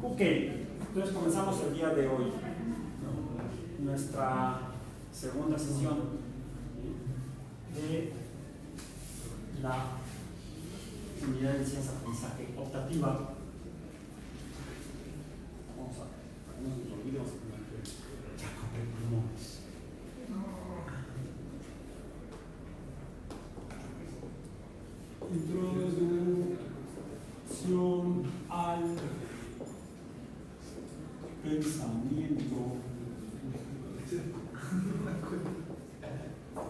Ok, entonces comenzamos el día de hoy nuestra segunda sesión de la unidad de ciencia de aprendizaje optativa. Vamos a no nos olvidemos ya compré pulmones. Introducción al pensamiento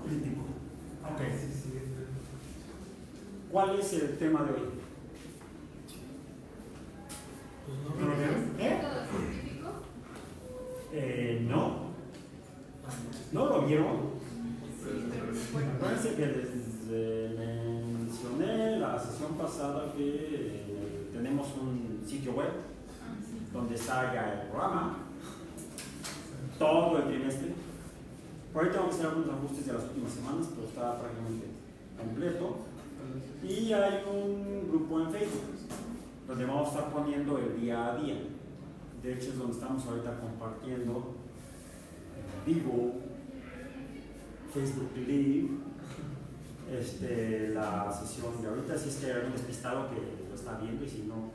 crítico. Ok. ¿Cuál es el tema de hoy? ¿No lo vieron? No. ¿No lo vieron? Acuérdense que les mencioné la sesión pasada que tenemos un sitio web donde salga el programa todo el trimestre. Por ahí tengo que hacer algunos ajustes de las últimas semanas, pero está prácticamente completo. Y hay un grupo en Facebook donde vamos a estar poniendo el día a día. De hecho es donde estamos ahorita compartiendo en vivo, Facebook Live, la sesión de ahorita. Si es que hay algún despistado que lo está viendo, y si no,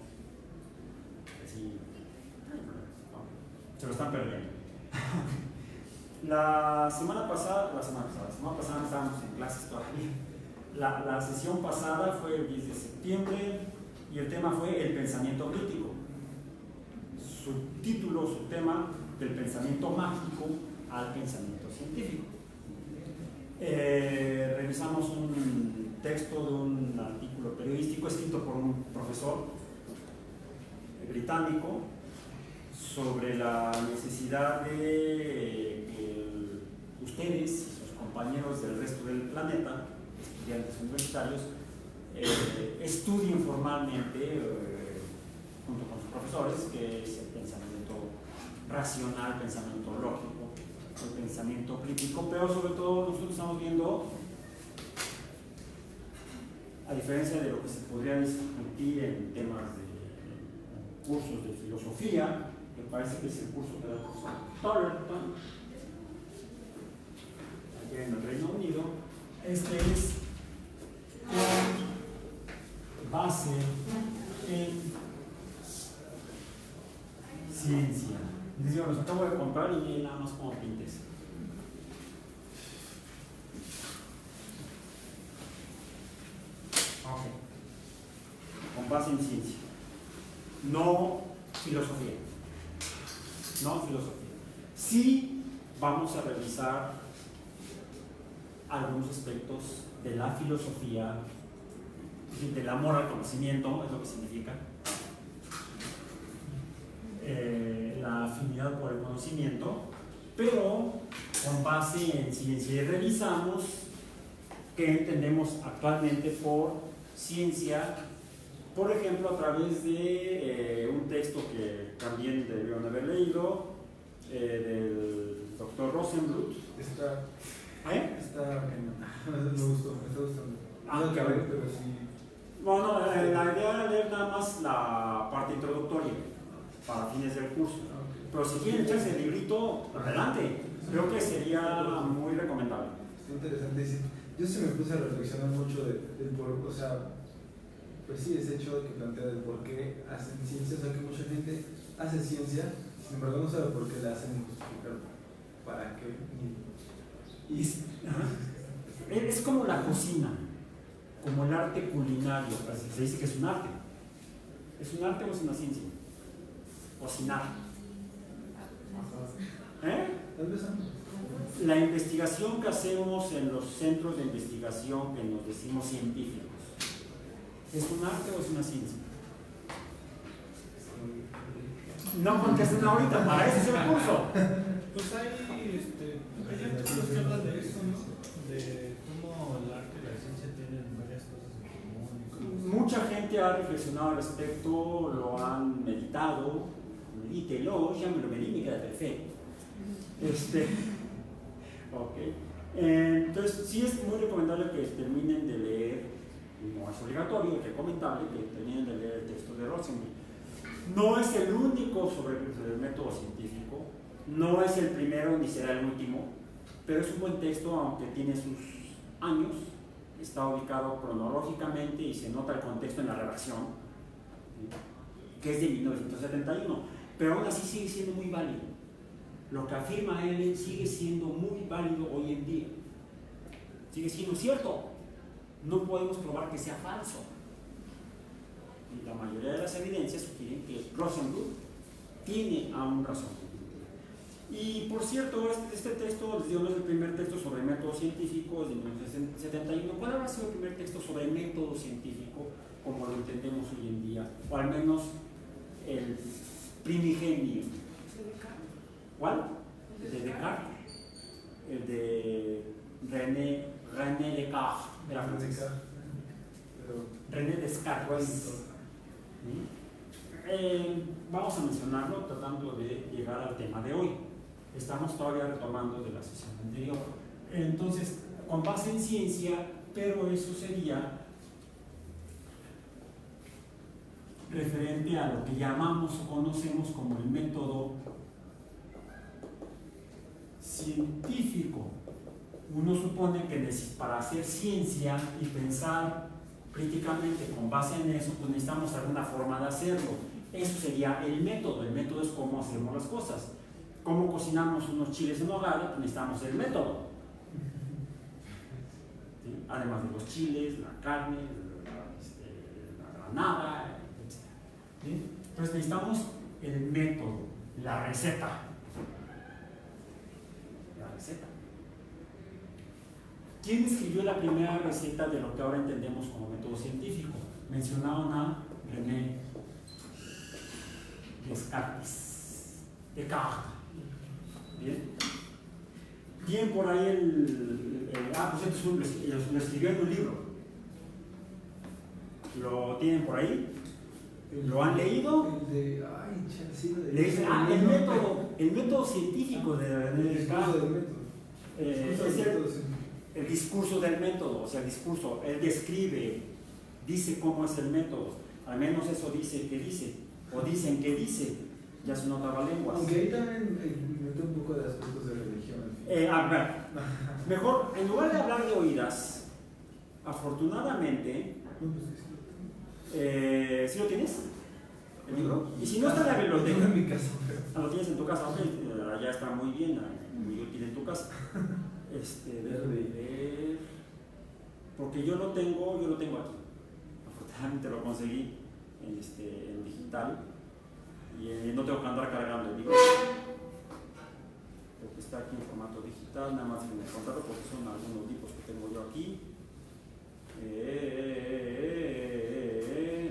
así, se lo están perdiendo. La semana pasada estábamos en clases todavía. La sesión pasada fue el 10 de septiembre y el tema fue el pensamiento crítico. Su tema, del pensamiento mágico al pensamiento científico. Revisamos un texto de un artículo periodístico escrito por un profesor británico sobre la necesidad de que ustedes y sus compañeros del resto del planeta, estudiantes universitarios, estudien formalmente junto con sus profesores qué es el pensamiento racional, pensamiento lógico, el pensamiento crítico, pero sobre todo nosotros estamos viendo, a diferencia de lo que se podría discutir en temas de cursos de filosofía, que parece que es el curso que da el profesor Tollerton allá en el Reino Unido. Este es con base en ciencia. Les digo, los acabo de comprar y nada más como pintes. Ok. Con base en ciencia. No filosofía. No filosofía. Sí vamos a revisar algunos aspectos de la filosofía, del amor al conocimiento, es lo que significa. La afinidad por el conocimiento, pero con base en ciencia. Y revisamos qué entendemos actualmente por ciencia, por ejemplo, a través de un texto que también debieron haber leído, del doctor Rosenbluth. Está me gustó, me está gustando. No acabé, pero sí. Bueno, la idea era leer nada más la parte introductoria para fines del curso. Okay. Pero si quieren echarse el librito, adelante. Creo que sería muy recomendable. Está interesante. Sí. Yo sí me puse a reflexionar mucho del por, o sea, pues sí, ese hecho de que plantea del por qué hacen ciencia, o sea, que mucha gente hace ciencia, sin embargo no sabe por qué la hacen ni justificar para qué. Es como la cocina, como el arte culinario. Se dice que es un arte. ¿Es un arte o es una ciencia? Cocinar. Tal vez La investigación que hacemos en los centros de investigación que nos decimos científicos, ¿es un arte o es una ciencia? No contesten ahorita, para eso es el curso. Pues hay artículos que hablan de eso, ¿no? De cómo el arte y la ciencia tienen varias cosas en común. Mucha gente ha reflexionado al respecto, lo han meditado, medítelo, ya me lo medí, me queda perfecto. Ok. Entonces, sí es muy recomendable que terminen de leer, no es obligatorio, es recomendable que terminen de leer próximo. No es el único sobre el método científico, no es el primero ni será el último, pero es un buen texto, aunque tiene sus años, está ubicado cronológicamente y se nota el contexto en la redacción, que es de 1971, pero aún así sigue siendo muy válido. Lo que afirma él sigue siendo muy válido hoy en día, sigue siendo cierto, no podemos probar que sea falso. Y la mayoría de las evidencias sugieren que Rosenbluth tiene aún razón. Y por cierto, este texto, les digo, no es el primer texto sobre método científico, es de 1971. ¿Cuál habrá sido el primer texto sobre método científico como lo entendemos hoy en día? O al menos el primigenio. ¿Cuál? El de Descartes. El de René Descartes. Era francés. René Descartes. Vamos a mencionarlo tratando de llegar al tema de hoy. Estamos todavía retomando de la sesión anterior. Entonces, con base en ciencia, pero eso sería referente a lo que llamamos o conocemos como el método científico. Uno supone que para hacer ciencia y pensar críticamente con base en eso, pues necesitamos alguna forma de hacerlo. Eso sería el método. El método es cómo hacemos las cosas. Cómo cocinamos unos chiles en nogada, pues necesitamos el método. ¿Sí? Además de los chiles, la carne, la granada, etc. ¿Sí? Entonces necesitamos el método, la receta. La receta. ¿Quién escribió la primera receta de lo que ahora entendemos como método científico? Mencionaron a René Descartes. Bien. Tienen por ahí lo escribió en un libro. ¿Lo tienen por ahí? ¿Lo han leído? Le dicen, el método científico de René Descartes. El discurso del método, o sea, el discurso, él describe, dice cómo es el método, al menos eso dice que dice, o dicen que dice, ya es una otra lengua. Aunque ahí también mete un poco de aspectos de religión. A ver, mejor, en lugar de hablar de oídas, afortunadamente, ¿sí lo tienes? ¿El libro? Y si no está en la biblioteca, en mi casa. Lo tienes en tu casa, ok, allá está muy bien, muy útil en tu casa. Déjame ver, porque yo lo tengo aquí. Afortunadamente lo conseguí en digital y no tengo que andar cargando el libro. Porque está aquí en formato digital, nada más que me contaron porque son algunos libros que tengo yo aquí.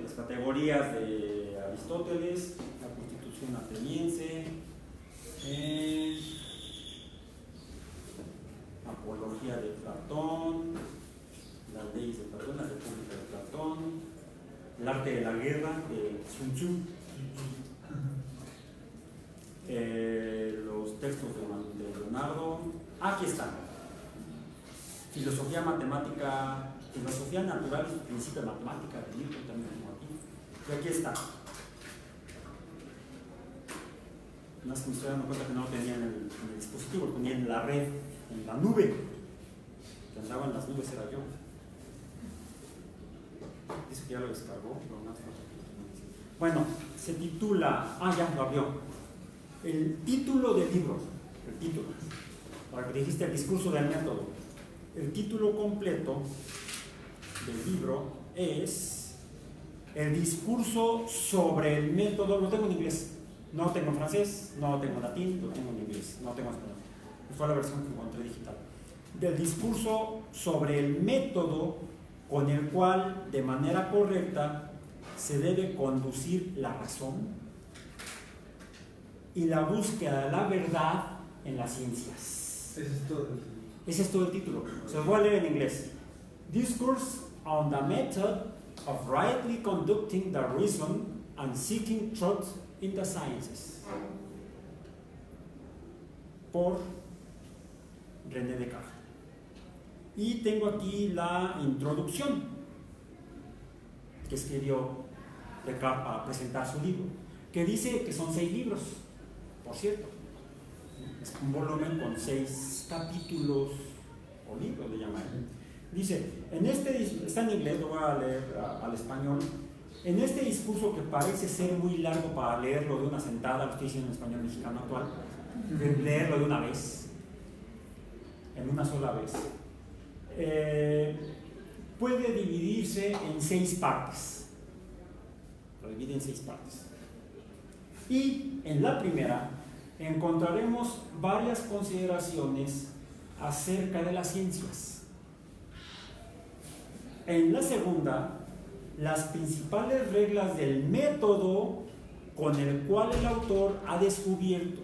Las categorías de Aristóteles, la Constitución ateniense, Apología de Platón, las leyes de Platón, la República de Platón, el arte de la guerra de Sun Tzu, los textos de Leonardo. Aquí están. Filosofía matemática, filosofía natural y principio de matemática de Newton, también tengo aquí. Y aquí está. No es que me estoy dando cuenta que no lo tenía en el dispositivo, lo tenía en la red, en la nube. Que andaba en las nubes era yo. Dice que ya lo descargó, pero no hace falta que lo tenga. Bueno, se titula. Ya lo abrió. El título del libro. El título. Para que dijiste el discurso del método. El título completo del libro es El discurso sobre el método. Lo tengo en inglés. No lo tengo en francés, no lo tengo en latín, lo tengo en inglés, no lo tengo en español. Fue la versión que encontré digital. Del discurso sobre el método con el cual, de manera correcta, se debe conducir la razón y la búsqueda de la verdad en las ciencias. Ese es todo el título. Se los voy a leer en inglés. Discourse on the method of rightly conducting the reason and seeking truth in the sciences, por René Descartes. Y tengo aquí la introducción que escribió Descartes para presentar su libro, que dice que son 6 libros, por cierto. Es un volumen con 6 capítulos o libros, le llaman. Dice, está en inglés, lo voy a leer al español. En este discurso que parece ser muy largo para leerlo de una sentada, lo estoy diciendo en español mexicano actual, leerlo de una vez, en una sola vez, puede dividirse en 6 partes. Lo divide en 6 partes. Y en la primera encontraremos varias consideraciones acerca de las ciencias. En la segunda, las principales reglas del método con el cual el autor ha descubierto,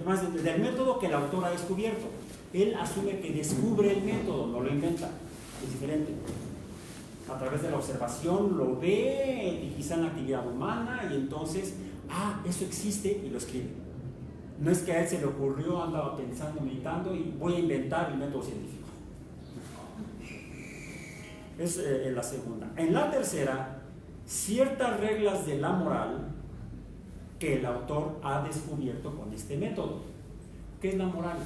más del método que el autor ha descubierto. Él asume que descubre el método, no lo inventa, es diferente. A través de la observación lo ve, y quizá en la actividad humana, y entonces, eso existe y lo escribe. No es que a él se le ocurrió, andaba pensando, meditando y voy a inventar el método científico. Es en la segunda. En la tercera, ciertas reglas de la moral que el autor ha descubierto con este método. ¿Qué es la moral?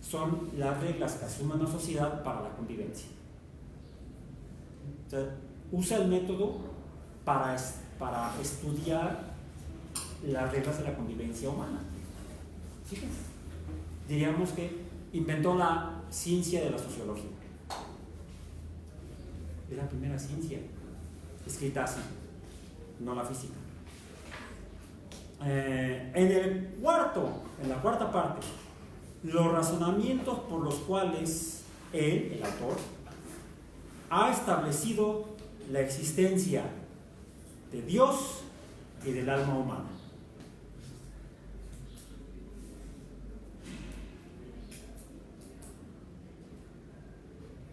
Son las reglas que asume una sociedad para la convivencia. O sea, usa el método para estudiar las reglas de la convivencia humana. ¿Sí? Diríamos que inventó la ciencia de la sociología. Es la primera ciencia escrita así, no la física. En la cuarta parte, los razonamientos por los cuales él, el autor, ha establecido la existencia de Dios y del alma humana.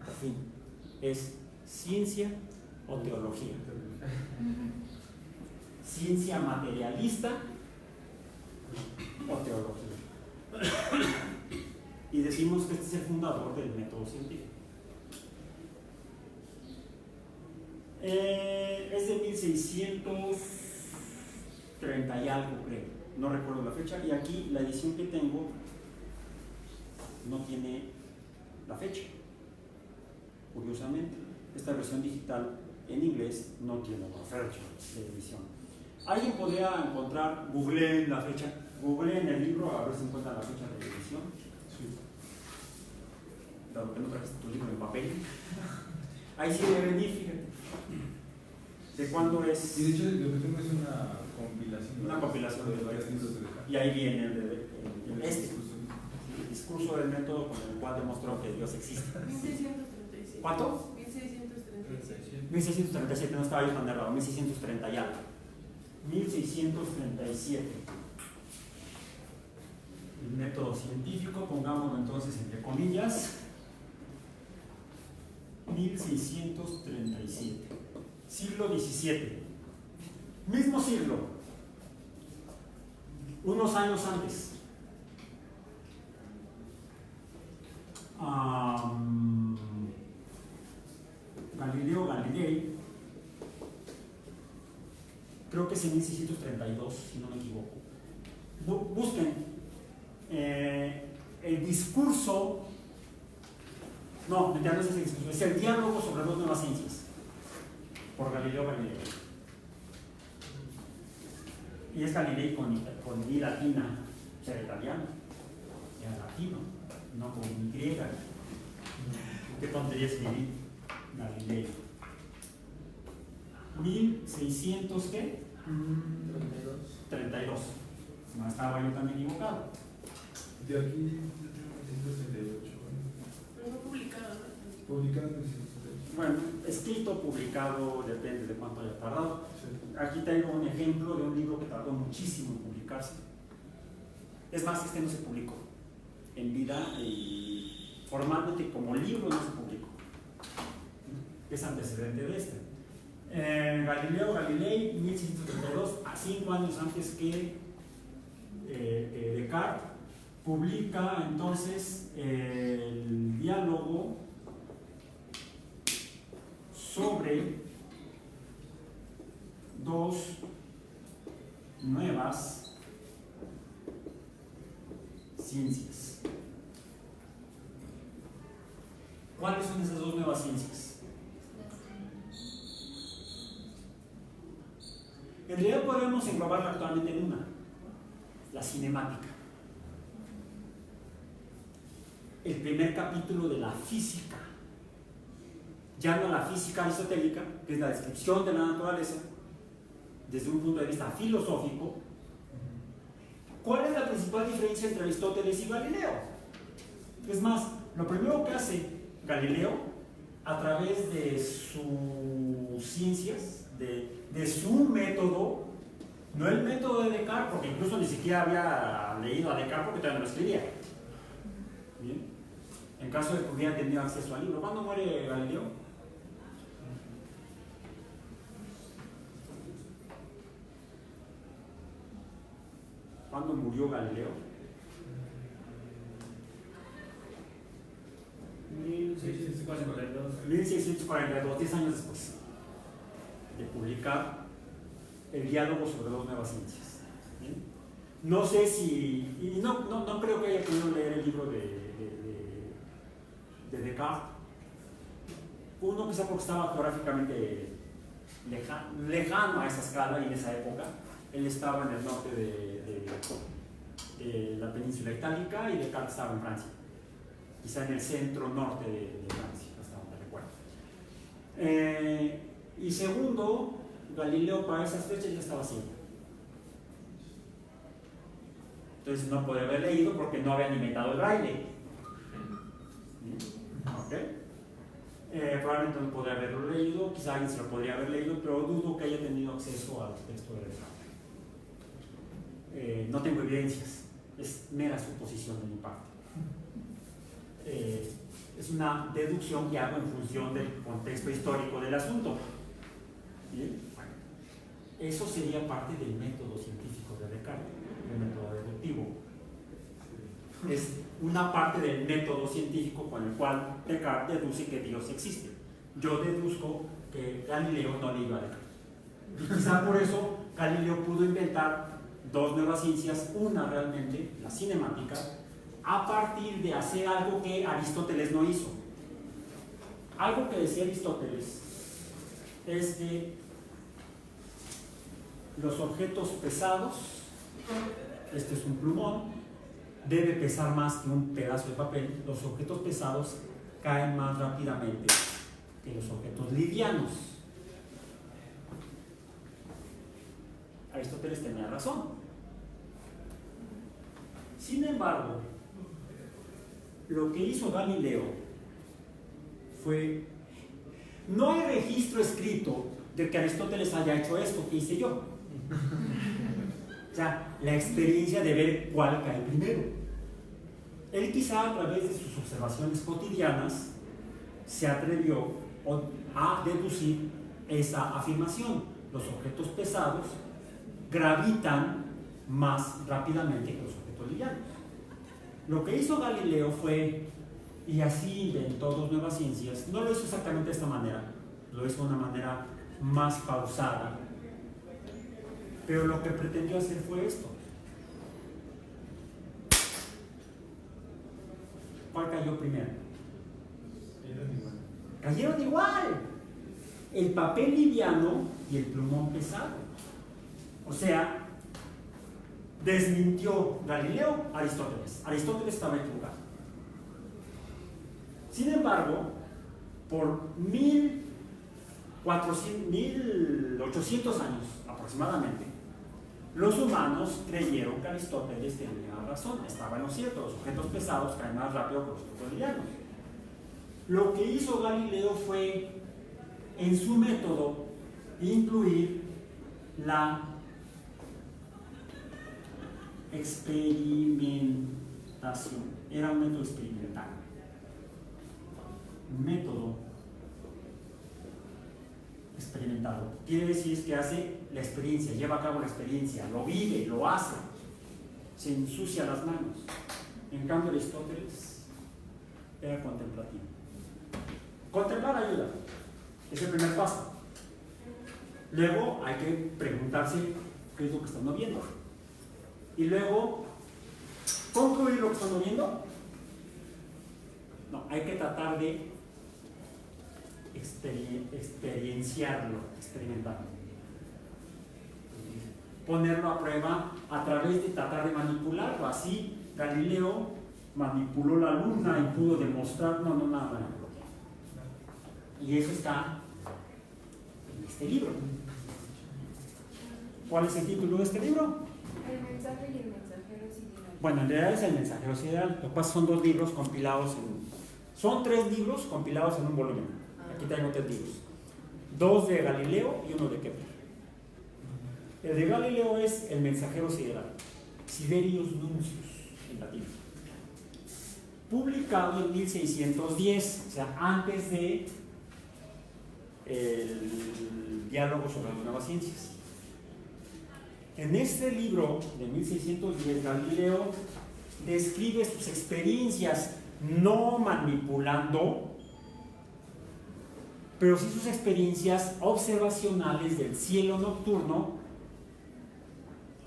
Por fin, es ciencia o teología. Ciencia materialista o teología. Y decimos que este es el fundador del método científico. Es de 1630 y algo, creo. No recuerdo la fecha. Y aquí la edición que tengo no tiene la fecha. Curiosamente, esta versión digital en inglés no tiene la fecha de edición. ¿Alguien podría encontrar, googleen la fecha, googleen el libro a ver si encuentran la fecha de edición? Sí. Dado que no trajiste tu libro en papel. Ahí sí debe venir, fíjate. ¿De cuándo es? Y de hecho lo que tengo es una compilación. Una compilación de varios libros. Y ahí viene el discurso del método con el cual demostró que Dios existe. 1637. ¿Cuánto? 1637. 1637, no estaba yo tan errado, 1630 y algo. 1637. El método científico, pongámoslo entonces entre comillas. 1637. Siglo XVII. Mismo siglo. Unos años antes. Galileo Galilei, creo que es en 1632, si no me equivoco. Busquen el discurso, no es ese discurso, es el diálogo sobre las nuevas ciencias, por Galileo Galilei. Y es Galilei con I latina, o sea, italiano, era latino, no con Y. Qué tontería escribir Galilei. 1600 ¿qué? 32. No estaba yo tan equivocado. De aquí, 1938. Pero fue publicado, ¿no? Publicado en 1938. Bueno, escrito, publicado, depende de cuánto haya tardado. Sí. Aquí tengo un ejemplo de un libro que tardó muchísimo en publicarse. Es más, este no se publicó en vida y formalmente como libro no se publicó. Es antecedente de este. Galileo Galilei, 1632, a 5 años antes que Descartes, publica entonces el diálogo sobre dos nuevas ciencias. ¿Cuáles son esas dos nuevas ciencias? En realidad podemos englobarla actualmente en una, la cinemática. El primer capítulo de la física, ya no la física aristotélica, que es la descripción de la naturaleza desde un punto de vista filosófico. ¿Cuál es la principal diferencia entre Aristóteles y Galileo? Es más, lo primero que hace Galileo a través de sus ciencias, de su método, no el método de Descartes, porque incluso ni siquiera había leído a Descartes porque todavía no lo escribía. ¿Bien? En caso de que hubiera tenido acceso al libro. ¿Cuándo muere Galileo? ¿Cuándo murió Galileo? 1642. 1642, 10 años después de publicar el diálogo sobre dos nuevas ciencias. ¿Bien? No sé si, y no creo que haya podido leer el libro de Descartes. Uno, quizá porque estaba geográficamente lejano a esa escala y en esa época. Él estaba en el norte de la península itálica y Descartes estaba en Francia, quizá en el centro norte de Francia, hasta donde recuerdo. Y segundo, Galileo para esas fechas ya estaba ciego. Entonces no podía haber leído porque no habían inventado el braille. ¿Okay? Probablemente no podría haberlo leído, quizá alguien se lo podría haber leído, pero dudo que haya tenido acceso al texto de Descartes. No tengo evidencias, es mera suposición de mi parte. Es una deducción que hago en función del contexto histórico del asunto. ¿Bien? Bueno, eso sería parte del método científico de Descartes, el método deductivo. Es una parte del método científico con el cual Descartes deduce que Dios existe. Yo deduzco que Galileo no leyó a Descartes. Y quizá por eso Galileo pudo inventar dos nuevas ciencias, una realmente, la cinemática, a partir de hacer algo que Aristóteles no hizo. Algo que decía Aristóteles es que los objetos pesados, este es un plumón, debe pesar más que un pedazo de papel. Los objetos pesados caen más rápidamente que los objetos livianos. Aristóteles tenía razón. Sin embargo, lo que hizo Galileo fue, no hay registro escrito de que Aristóteles haya hecho esto que hice yo. O sea, la experiencia de ver cuál cae primero. Él quizá a través de sus observaciones cotidianas se atrevió a deducir esa afirmación. Los objetos pesados gravitan más rápidamente que los objetos livianos. Lo que hizo Galileo fue, y así inventó dos nuevas ciencias, no lo hizo exactamente de esta manera, lo hizo de una manera más pausada, pero lo que pretendió hacer fue esto. ¿Cuál cayó primero? Cayeron igual. El papel liviano y el plumón pesado. O sea, desmintió Galileo a Aristóteles. Aristóteles estaba equivocado. Sin embargo, por 1800 años aproximadamente, los humanos creyeron que Aristóteles tenía razón, estaba en lo cierto, los objetos pesados caen más rápido que los objetos livianos. Lo que hizo Galileo fue, en su método, incluir la experimentación. Era un método experimental. Un método experimentado. Quiere decir que hace la experiencia, lleva a cabo la experiencia, lo vive, lo hace, se ensucia las manos. En cambio, Aristóteles era contemplativo. Contemplar ayuda, es el primer paso. Luego hay que preguntarse qué es lo que están viendo. Y luego, concluir lo que están viendo. No, hay que tratar de experienciarlo, experimentarlo. Ponerlo a prueba a través de tratar de manipularlo. Así Galileo manipuló la luna y pudo demostrar, nada. Y eso está en este libro. ¿Cuál es el título de este libro? El mensaje y el mensajero sideral. Bueno, en realidad es el mensajero sideral. Lo que pasa son 2 libros compilados son 3 libros compilados en un volumen. Aquí tengo 3 libros. 2 de Galileo y 1 de Kepler. El de Galileo es el mensajero sideral, Siderius Nuncius en latín, publicado en 1610, o sea, antes de el diálogo sobre las nuevas ciencias. En este libro de 1610, Galileo describe sus experiencias, no manipulando, pero sí sus experiencias observacionales del cielo nocturno,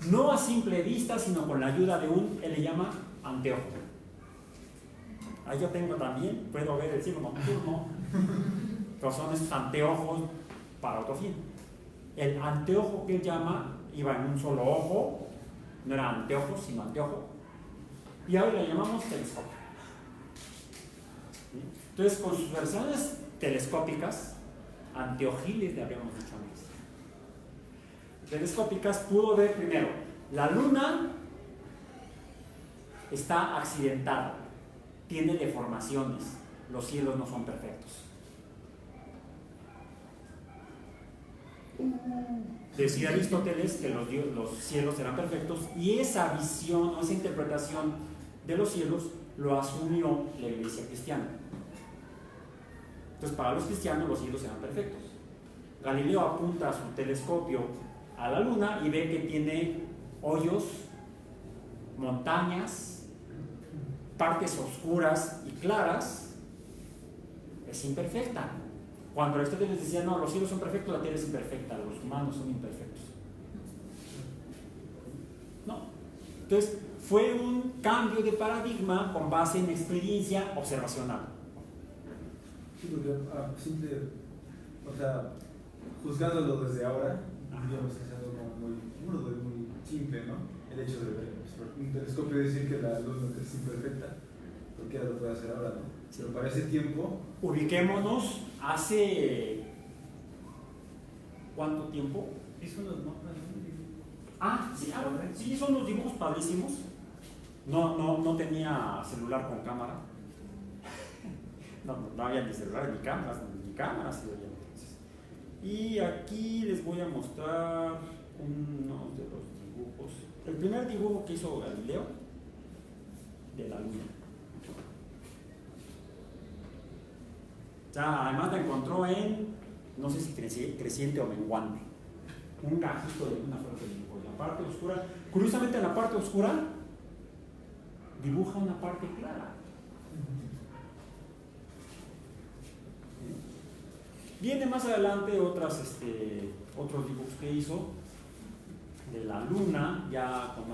no a simple vista, sino con la ayuda de él le llama anteojo. Ahí yo tengo también, puedo ver el cielo nocturno, pero son estos anteojos para otro fin. El anteojo que él llama iba en un solo ojo, no era anteojo, sino anteojo, y ahora le llamamos telescopio. Entonces, con sus versiones telescópicas, anteojiles le habíamos dicho antes, telescópicas, pudo ver primero, la luna está accidentada, tiene deformaciones, los cielos no son perfectos. Decía Aristóteles que los cielos eran perfectos, y esa visión o esa interpretación de los cielos lo asumió la iglesia cristiana. Entonces, para los cristianos los cielos eran perfectos. Galileo apunta su telescopio a la luna y ve que tiene hoyos, montañas, partes oscuras y claras. Es imperfecta. Cuando Aristóteles decía, no, los cielos son perfectos, la tierra es imperfecta, los humanos son imperfectos. No. Entonces, fue un cambio de paradigma con base en experiencia observacional. Sí, porque simple, o sea, juzgándolo desde ahora, digamos que es algo como muy burdo y muy simple, ¿no? El hecho de ver un telescopio y decir que la luna es imperfecta, porque ya lo puede hacer ahora, ¿no? Sí. Pero para ese tiempo, Ubiquémonos hace ¿cuánto tiempo? Hizo unos mapas, ¿no? Sí, son unos dibujos padrísimos. No tenía celular con cámara. No había ni celular ni cámaras se veían entonces. Y aquí les voy a mostrar uno de los dibujos. El primer dibujo que hizo Galileo de la luna. Ya, además la encontró en, no sé si creciente o menguante. Un gajito de una fuerte dibujo. En la parte oscura, curiosamente en la parte oscura, dibuja una parte clara. Viene más adelante otros dibujos que hizo de la luna, ya con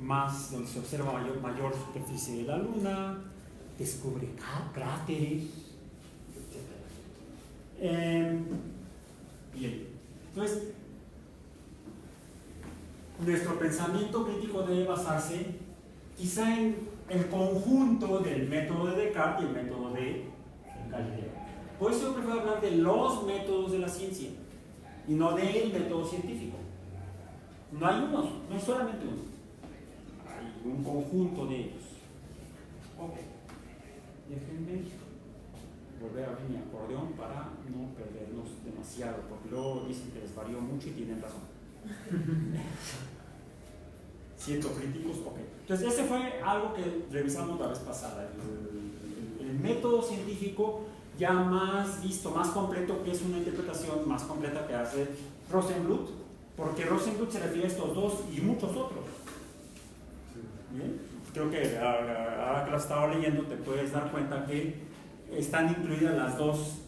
más donde se observa mayor superficie de la luna, descubre cráteres, etc. Bien, entonces nuestro pensamiento crítico debe basarse quizá en el conjunto del método de Descartes y el método de Galileo. Por eso yo prefiero hablar de los métodos de la ciencia y no del método científico. No hay uno, no hay solamente uno. Hay un conjunto de ellos. Ok. Déjenme volver a abrir mi acordeón para no perdernos demasiado, porque luego dicen que les varió mucho y tienen razón. Siento críticos, ok. Entonces, ese fue algo que revisamos la vez pasada. El método científico ya más visto, más completo, que es una interpretación más completa que hace Rosenbluth, porque Rosenbluth se refiere a estos dos y muchos otros. ¿Bien? Creo que ahora que lo estaba leyendo te puedes dar cuenta que están incluidas las dos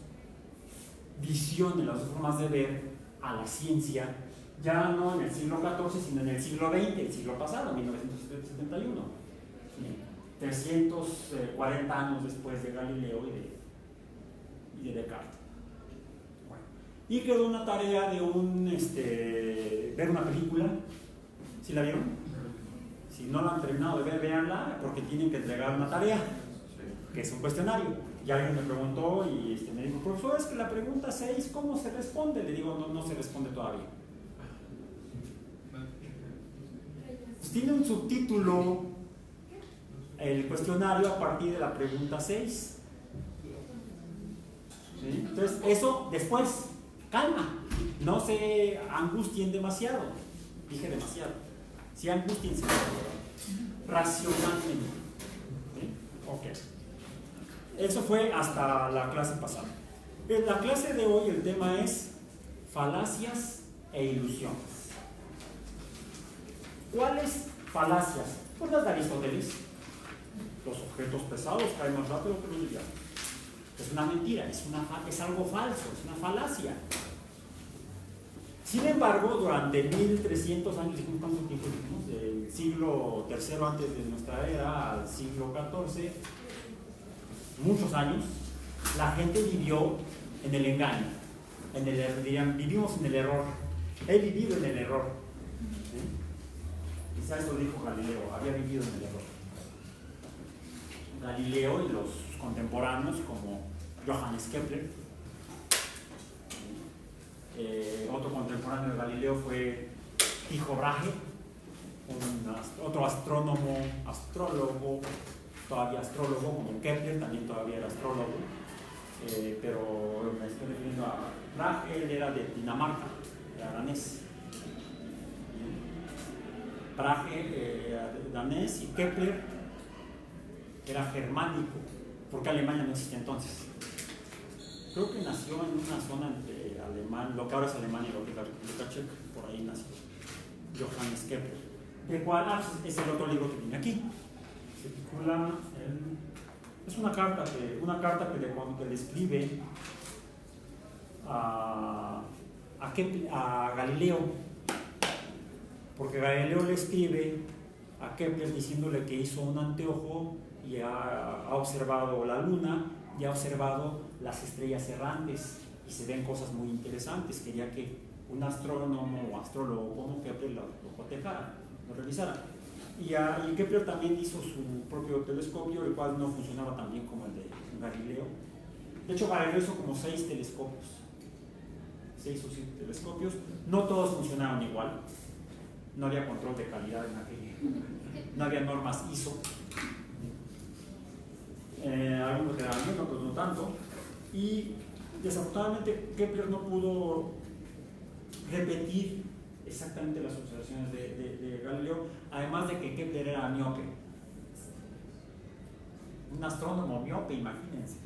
visiones, las dos formas de ver a la ciencia, ya no en el siglo XIV, sino en el siglo XX, el siglo pasado, 1971. ¿Sí? 340 años después de Galileo y de Descartes. Bueno, y quedó una tarea de ver una película. ¿Sí la vieron? Si no la han terminado de ver, véanla, porque tienen que entregar una tarea, que es un cuestionario. Y alguien me preguntó y me dijo, profesor, es que la pregunta 6, ¿cómo se responde? Le digo, no se responde todavía. Pues tiene un subtítulo el cuestionario a partir de la pregunta 6. ¿Sí? Entonces, eso después, calma, no se angustien demasiado. Dije demasiado. Si angustiense, racionalmente. ¿Sí? Ok. Eso fue hasta la clase pasada. En la clase de hoy el tema es falacias e ilusiones. ¿Cuáles falacias? Pues las de Aristóteles. Los objetos pesados caen más rápido que los livianos. Es una mentira, es algo falso, es una falacia. Sin embargo, durante 1300 años, ¿cuánto tiempo dijimos? Del siglo III antes de nuestra era al siglo XIV, muchos años, la gente vivió en el engaño, dirían, vivimos en el error. He vivido en el error. ¿Sí? Quizá eso dijo Galileo, había vivido en el error. Galileo y los contemporáneos como Johannes Kepler. Otro contemporáneo de Galileo fue Tycho Brahe, otro astrólogo, todavía astrólogo, como Kepler, también todavía era astrólogo, pero me estoy refiriendo a Brahe. Él era de Dinamarca, era danés. Brahe era danés y Kepler era germánico, porque Alemania no existía entonces. Creo que nació en una zona entre lo que ahora es Alemania y lo que es la República Checa, por ahí nació Johannes Kepler, del cual es el otro libro que viene aquí. Se titula, es una carta que le escribe a Galileo, porque Galileo le escribe a Kepler diciéndole que hizo un anteojo y ha observado la luna y ha observado las estrellas errantes y se ven cosas muy interesantes. Quería que un astrónomo o astrólogo como Kepler lo cotejara, lo revisara. Y Kepler también hizo su propio telescopio, el cual no funcionaba tan bien como el de Galileo. De hecho, Galileo hizo como 6 telescopios. 6 o 7 telescopios. No todos funcionaban igual. No había control de calidad en aquel. No había normas ISO. Algunos quedaban bien, otros no tanto. Y desafortunadamente Kepler no pudo repetir exactamente las observaciones de Galileo, además de que Kepler era miope. Un astrónomo miope, imagínense.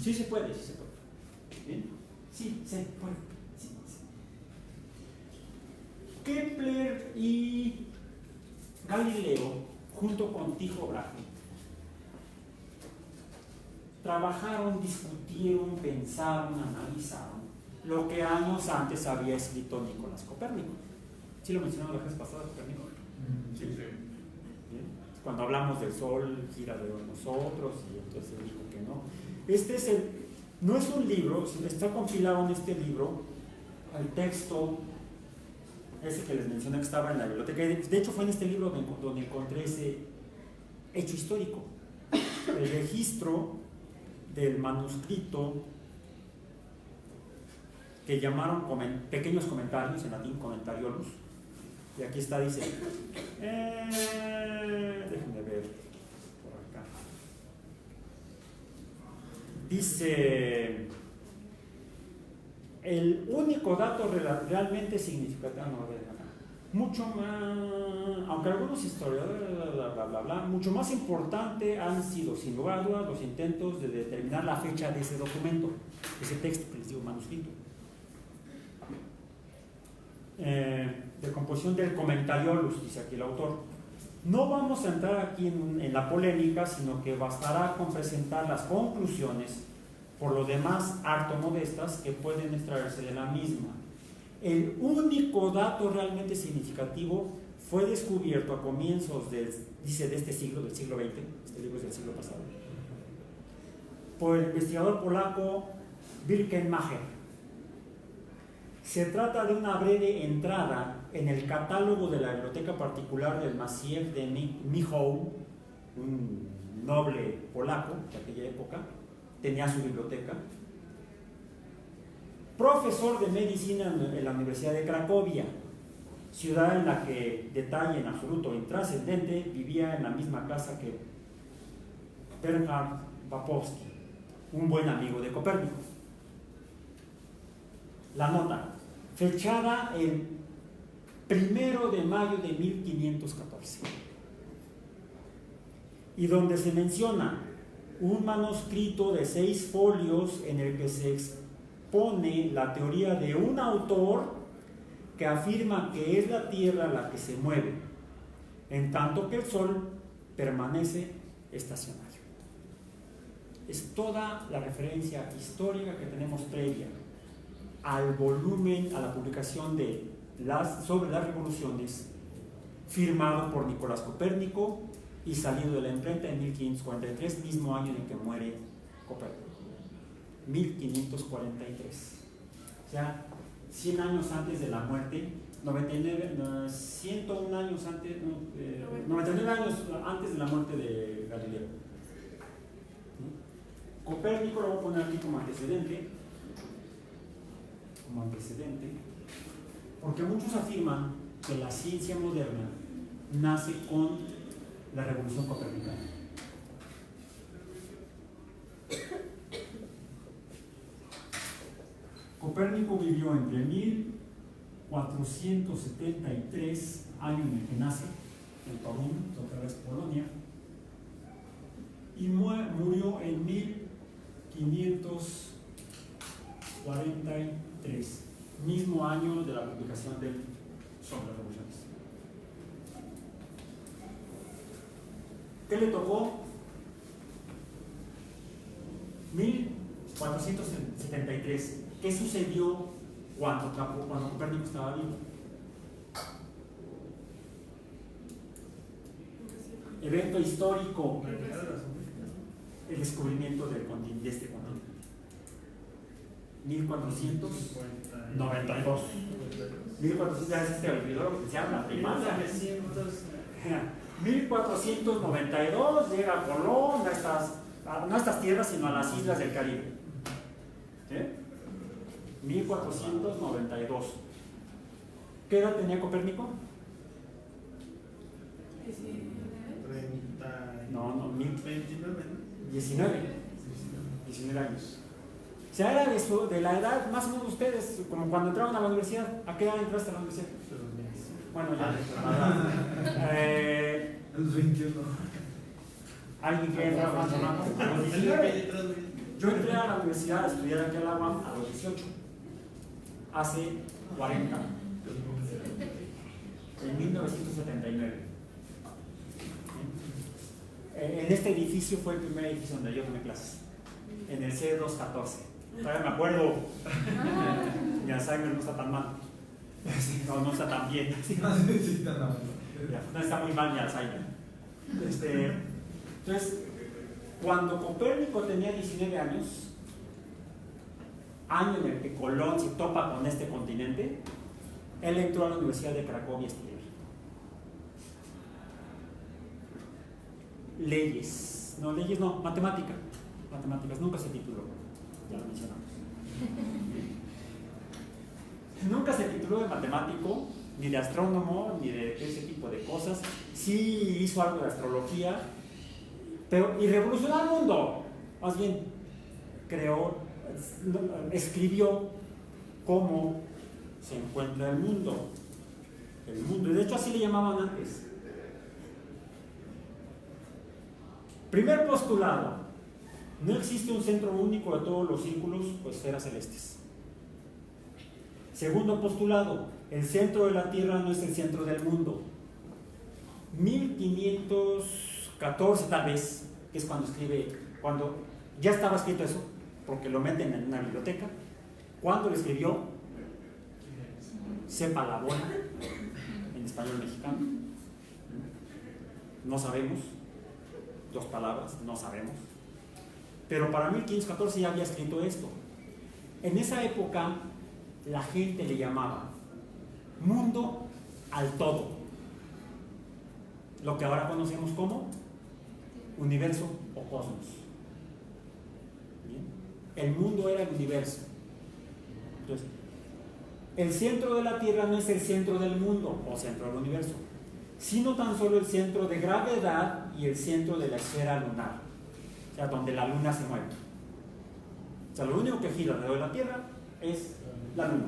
Sí se puede, sí se puede. ¿Bien? Sí, se puede. Sí. Kepler y Galileo, junto con Tycho Brahe, trabajaron, discutieron, pensaron, analizaron lo que años antes había escrito Nicolás Copérnico. ¿Sí lo mencionamos la vez pasada, Copérnico? Sí. ¿Bien? Cuando hablamos del Sol, gira alrededor de nosotros, y entonces él dijo que no. No es un libro, está compilado en este libro el texto, ese que les mencioné que estaba en la biblioteca. De hecho, fue en este libro donde encontré ese hecho histórico, el registro del manuscrito que llamaron pequeños comentarios, en latín commentariolus, y aquí está, dice, déjenme ver por acá, dice, el único dato realmente significativo, mucho más, aunque algunos historiadores, mucho más importante han sido, sin lugar a dudas, los intentos de determinar la fecha de ese documento, ese texto que les digo, manuscrito. De composición del Commentariolus, dice aquí el autor. No vamos a entrar aquí en la polémica, sino que bastará con presentar las conclusiones, por lo demás harto modestas, que pueden extraerse de la misma. El único dato realmente significativo fue descubierto a comienzos de este siglo, del siglo XX, este libro es del siglo pasado, por el investigador polaco Birkenmacher. Se trata de una breve entrada en el catálogo de la biblioteca particular del Maciew de Michał, un noble polaco de aquella época, tenía su biblioteca. Profesor de medicina en la Universidad de Cracovia, ciudad en la que, detalle en absoluto intrascendente, vivía en la misma casa que Bernhard Bapowski, un buen amigo de Copérnico. La nota, fechada el 1 de mayo de 1514, y donde se menciona un manuscrito de 6 folios en el que se expone la teoría de un autor que afirma que es la Tierra la que se mueve, en tanto que el Sol permanece estacionario. Es toda la referencia histórica que tenemos previa al volumen, a la publicación sobre las revoluciones, firmado por Nicolás Copérnico y salido de la imprenta en 1543, mismo año en el que muere Copérnico. 1543. O sea, 100 años antes de la muerte, 101 años antes, 99 años antes de la muerte de Galileo. Copérnico lo voy a poner aquí como antecedente, porque muchos afirman que la ciencia moderna nace con la revolución copernicana. Copérnico vivió entre 1473, año en el que nace, en Torun, otra vez Polonia, y murió en 1543, mismo año de la publicación del Sobre las Revoluciones. ¿Qué le tocó? 1473. ¿Qué sucedió cuando Copérnico estaba vivo? Evento histórico, el descubrimiento de este continente. 1492. 1400, ya se olvidó lo que se llama la primaria. 1492 llega Colón no a estas tierras, sino a las islas del Caribe. ¿Sí? 1492. ¿Qué edad tenía Copérnico? 19 años. O sea, era de la edad más o menos de ustedes, como cuando entraron a la universidad. ¿A qué edad entraste a la universidad? Bueno, ya. A los 21. ¿Alguien quiere entrar más o menos? A los 19. Yo entré a la universidad a estudiar aquí a la UAM a los 18. Hace 40. En 1979. En este edificio fue el primer edificio donde yo tomé clases. En el C214. Todavía me acuerdo. Mi Alzheimer no está tan mal. No está tan bien. No está muy mal mi Alzheimer. Entonces, cuando Copérnico tenía 19 años, año en el que Colón se topa con este continente, él entró a la Universidad de Cracovia a estudiar matemáticas, nunca se tituló, ya lo mencionamos. Nunca se tituló de matemático, ni de astrónomo, ni de ese tipo de cosas. Sí hizo algo de astrología, y revolucionó el mundo. Más bien, escribió cómo se encuentra el mundo. Y de hecho así le llamaban antes. Primer postulado: no existe un centro único de todos los círculos o esferas celestes. Segundo postulado: el centro de la Tierra no es el centro del mundo. 1514 tal vez, que es cuando ya estaba escrito eso, porque lo meten en una biblioteca. ¿Cuándo lo escribió? sepa la bola, en español mexicano. No sabemos, 2 palabras, no sabemos. Pero para 1514 ya había escrito esto. En esa época la gente le llamaba mundo al todo, lo que ahora conocemos como universo o cosmos. ¿Bien? El mundo era el universo. Entonces, el centro de la Tierra no es el centro del mundo o centro del universo, sino tan solo el centro de gravedad y el centro de la esfera lunar, o sea, donde la luna se mueve. O sea, lo único que gira alrededor de la Tierra es la luna.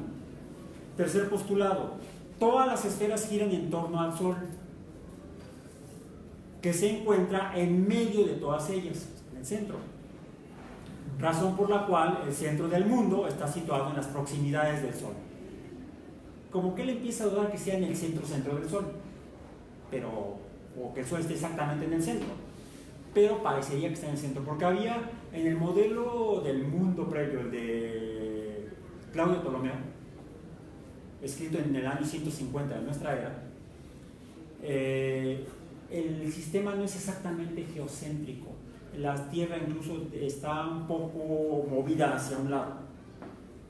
Tercer postulado: todas las esferas giran en torno al Sol, que se encuentra en medio de todas ellas, en el centro. Razón por la cual el centro del mundo está situado en las proximidades del Sol. Como que él empieza a dudar que sea en el centro del Sol, o que el Sol esté exactamente en el centro, pero parecería que está en el centro, porque había en el modelo del mundo previo, el de Claudio Ptolomeo, escrito en el año 150 de nuestra era, el sistema no es exactamente geocéntrico. La Tierra incluso está un poco movida hacia un lado.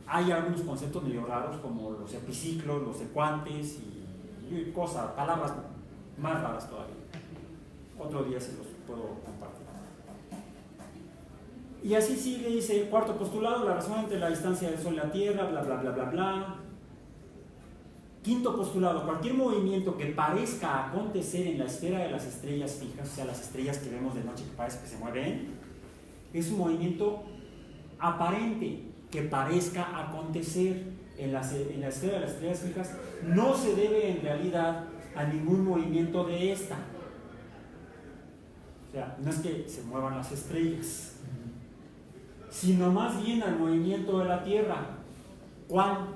Hay algunos conceptos medio raros como los epiciclos, los ecuantes y cosas, palabras más raras todavía. Otro día se los puedo compartir. Y así sigue, dice: cuarto postulado, la razón entre la distancia del Sol y la Tierra, bla bla bla bla bla. Quinto postulado: cualquier movimiento que parezca acontecer en la esfera de las estrellas fijas, o sea, las estrellas que vemos de noche que parece que se mueven, es un movimiento aparente que parezca acontecer en la esfera de las estrellas fijas. No se debe en realidad a ningún movimiento de esta. O sea, no es que se muevan las estrellas, sino más bien al movimiento de la Tierra. ¿Cuál?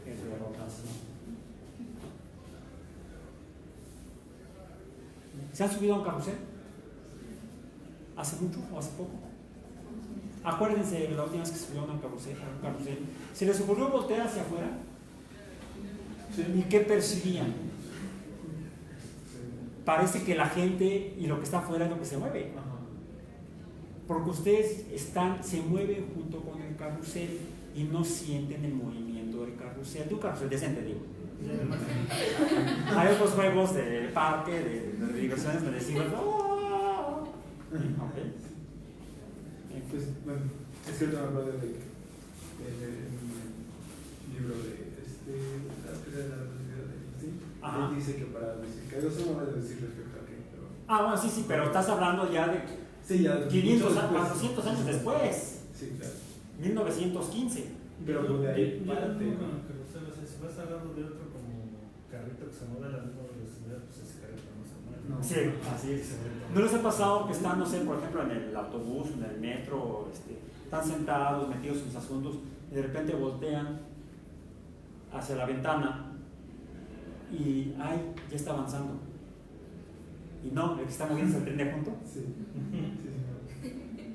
El de rotación. ¿Se han subido a un carrusel? ¿Hace mucho o hace poco? Acuérdense de la última vez que se subieron a un carrusel. ¿Se les ocurrió voltear hacia afuera? Sí. ¿Y qué percibían? Parece que la gente y lo que está afuera es lo que se mueve. Porque ustedes se mueven junto con el carrusel y no sienten el movimiento del carrusel. De un carrusel decente, digo. Hay otros juegos de parque, de diversiones donde decimos ¡oh! Okay. Pues, bueno, es cierto, me acuerdo del libro de la teoría de la relatividad de Einstein. Él dice que para decir que eso no debe decir respecto a qué. Pero... bueno, sí, pero estás hablando ya de sí, ya 500, 400 años después. Sí, claro. 1915. Pero de ahí Yo parte, no, ¿no? que usted, si vas hablando de otro como carrito que se mueve a la misma velocidad, pues ese carrito no se mueve. No. Sí, así es. ¿No les ha pasado que están, no sé, por ejemplo, en el autobús, en el metro, están sentados, metidos en sus asuntos, y de repente voltean hacia la ventana y ¡ay! Ya está avanzando. Y no, el que está moviendo se prende junto. Sí.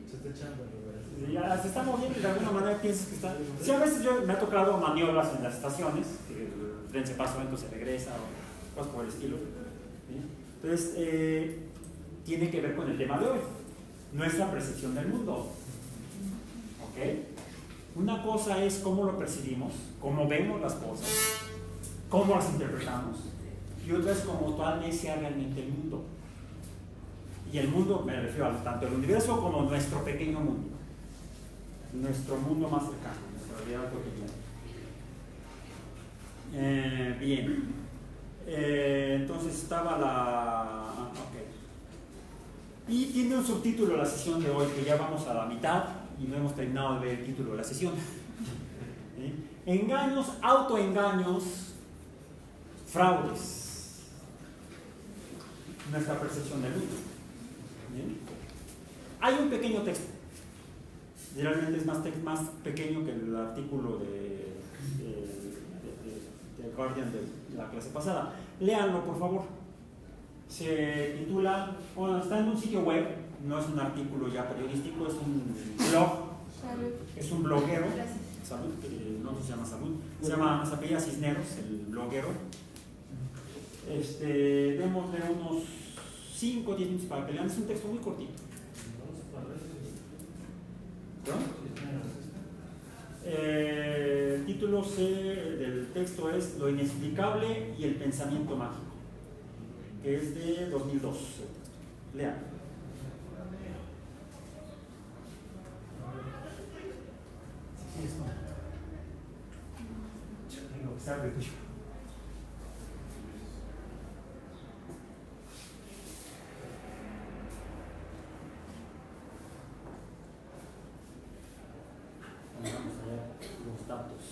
Se está echando el reverso. Y ya se está moviendo y de alguna manera piensas que está. Sí, a veces me ha tocado maniobras en las estaciones, que el tren se pasa lento, se regresa, o cosas por el estilo. ¿Sí? Entonces, tiene que ver con el tema de hoy, nuestra percepción del mundo. ¿Ok? Una cosa es cómo lo percibimos, cómo vemos las cosas, cómo las interpretamos, y otra es cómo tal vez sea realmente el mundo. Y el mundo, me refiero a tanto el universo como nuestro pequeño mundo, nuestro mundo más cercano, nuestra realidad cotidiana. Bien, entonces estaba la... ok. Y tiene un subtítulo la sesión de hoy, que ya vamos a la mitad y no hemos terminado de ver el título de la sesión. Engaños, autoengaños, fraudes. Nuestra percepción del mundo. ¿Bien? Hay un pequeño texto, realmente es más pequeño que el artículo de Guardian de la clase pasada. Léanlo, por favor. Se titula, bueno, está en un sitio web, no es un artículo ya periodístico, es un blog, es un bloguero. Salud, que no se llama Salud, se apellida Cisneros, el bloguero. Démosle unos 5 o 10 minutos para que lean, es un texto muy cortito. ¿Perdón? El título del texto es Lo inexplicable y el pensamiento mágico, que es de 2002. Lean. Vamos a ver los datos.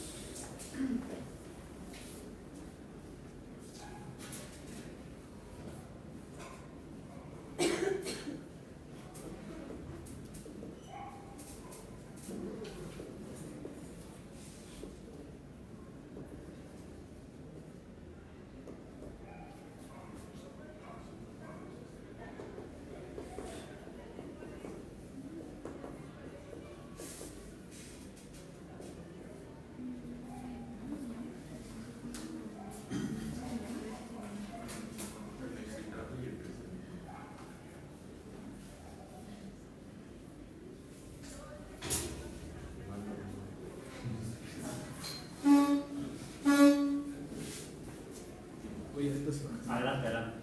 Adelante, adelante.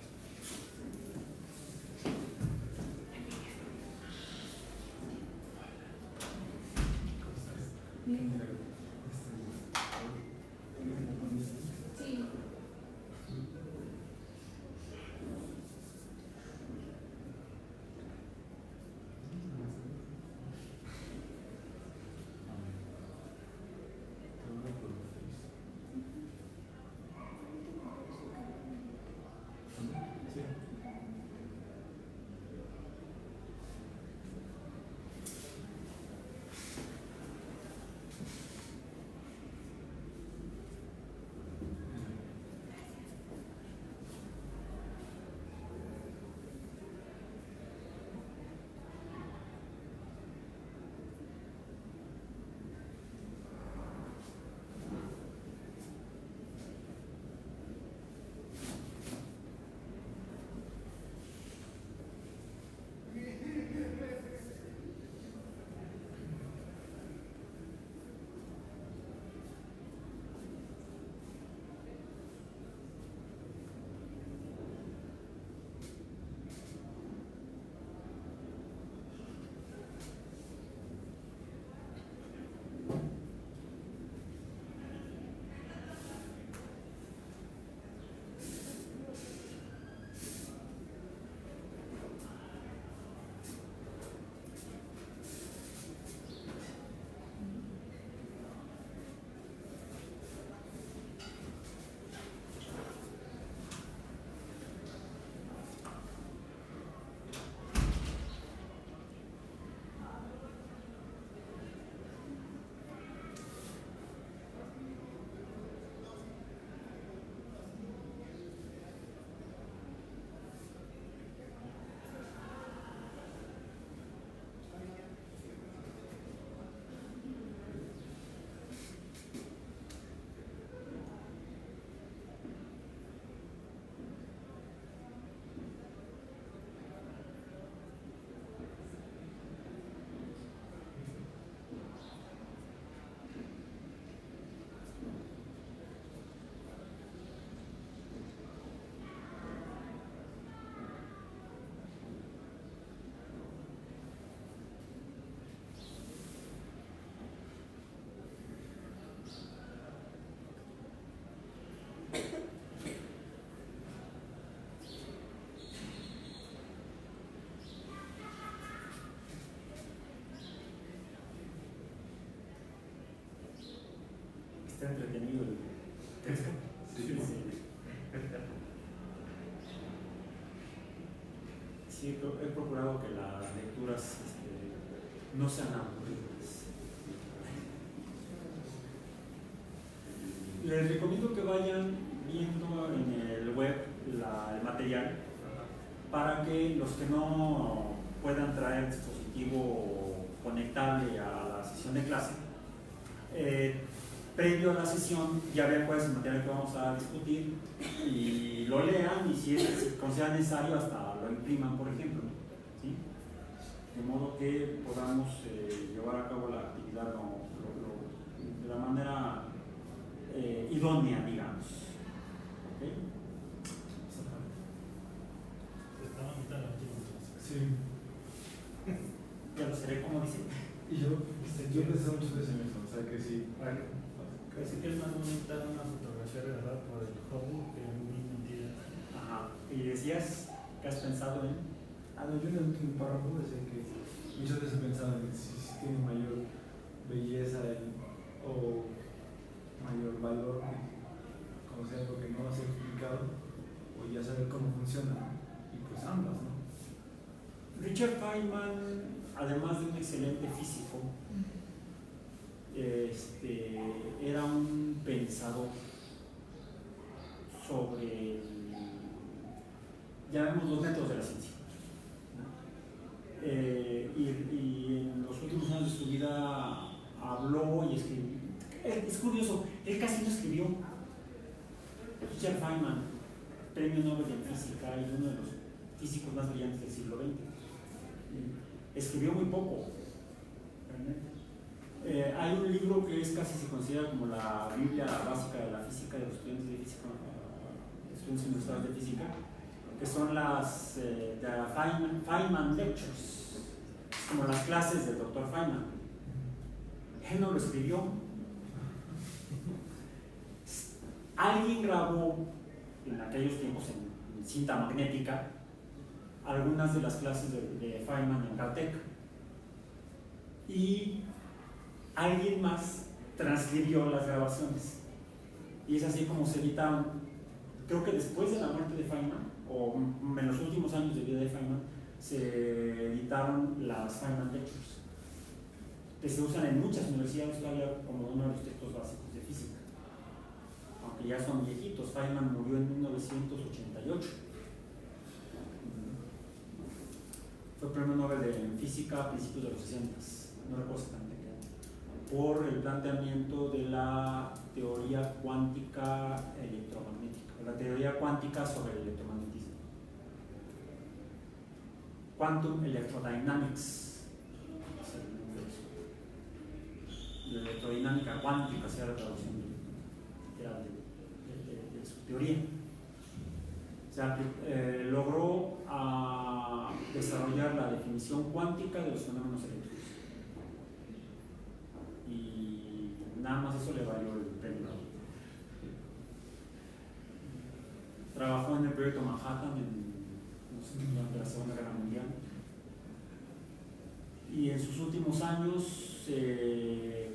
Sí. Está entretenido el texto. Sí, sí, he procurado que las lecturas no sean aburridas. Les recomiendo que vayan viendo en el web el material para que los que no puedan traer dispositivo conectable a la sesión de clase previo a la sesión ya vean cuál es el material que vamos a discutir y lo lean y si consideran necesario hasta lo impriman, por ejemplo, ¿sí? De modo que podamos llevar a cabo la actividad de la manera idónea, digamos. ¿Okay? Está bonita la última clase. Sí. Ya lo seré, como dice. Y yo pensé mucho de eso mismo, o sea que sí. Casi que es más bonita una fotografía regalada por el Hubble que una mentira. Ajá. ¿Y decías que has pensado en? No, yo en el último párrafo decía que muchas veces pensaba en si tiene mayor belleza o mayor valor conocer algo que no va a ser explicado o ya saber cómo funciona, ¿no? Y pues ambas, ¿no? Richard Feynman, además de un excelente físico, era un pensador sobre, llamemos, los métodos de la ciencia, ¿no? Y en los últimos años de su vida habló y escribió. Es curioso, él casi no escribió. Richard Feynman, premio Nobel en física y uno de los físicos más brillantes del siglo XX, escribió muy poco. Hay un libro que es casi se considera como la Biblia básica de la física de los estudiantes de física, estudiantes universitarios de física, que son las Feynman Lectures, como las clases del Dr. Feynman. Él no lo escribió. Alguien grabó en aquellos tiempos en cinta magnética algunas de las clases de Feynman en Caltech y alguien más transcribió las grabaciones y es así como se editaron. Creo que después de la muerte de Feynman o en los últimos años de vida de Feynman se editaron las Feynman Lectures, que se usan en muchas universidades todavía como uno de los textos básicos de física, aunque ya son viejitos. Feynman murió en 1988. Fue premio Nobel en física a principios de los 60, no recuerdo exactamente qué, por el planteamiento de la teoría cuántica electromagnética, la teoría cuántica sobre el electromagnetismo. Quantum Electrodynamics, la electrodinámica cuántica, sea la traducción de su teoría. O sea, logró desarrollar la definición cuántica de los fenómenos eléctricos. Y nada más eso le valió el premio. Trabajó en el proyecto Manhattan durante la Segunda Guerra Mundial. Y en sus últimos años,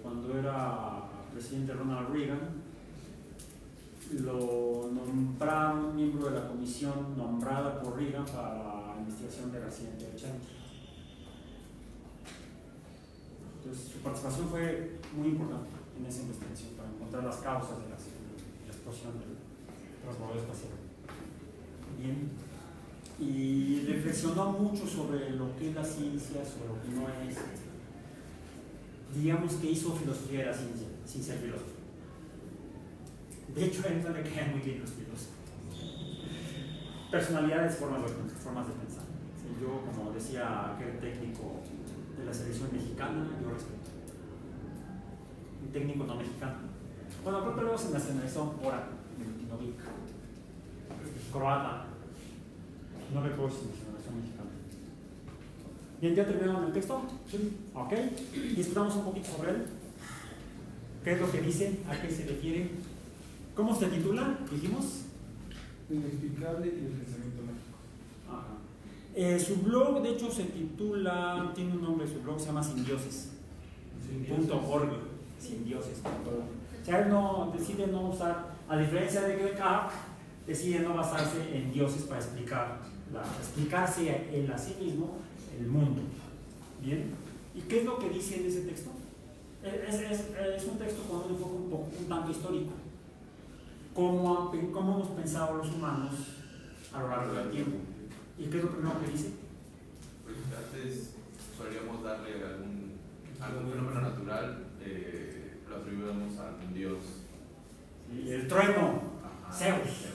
cuando era presidente Ronald Reagan, lo nombraron miembro de la comisión nombrada por Reagan para la investigación del accidente de Challenger. Entonces, su participación fue muy importante en esa investigación para encontrar las causas de la explosión del transbordador espacial. Bien. Y reflexionó mucho sobre lo que es la ciencia, sobre lo que no es. Digamos que hizo filosofía de la ciencia, sin ser filósofo. De hecho, a él no le quedan muy bien los filósofos. Personalidades, formas de pensar. Sí, yo, como decía aquel técnico de la selección mexicana, yo respeto. Un técnico no mexicano. Bueno, creo que luego se nacionalizó ahora, Milutinovic, croata. No recuerdo si se nacionalizó mexicano. Bien, ¿ya terminaron el texto? Sí. Ok. Discutamos un poquito sobre él. ¿Qué es lo que dice? ¿A qué se refiere? ¿Cómo se titula? Dijimos. Inexplicable y el pensamiento mágico. Ajá. Su blog, de hecho, se titula, tiene un nombre, su blog se llama Sindioses.org. Sindioses.org. O sea, él no, decide no usar, a diferencia de Descartes, decide no basarse en dioses para explicarse él a sí mismo el mundo. ¿Bien? ¿Y qué es lo que dice en ese texto? Es un texto con un enfoque un tanto histórico. ¿Cómo hemos pensado los humanos a lo largo del tiempo? ¿Y qué es lo primero que dice? Pues antes solíamos darle algún fenómeno natural, lo atribuimos a un dios. ¿sí? El trueno, Ajá, Zeus.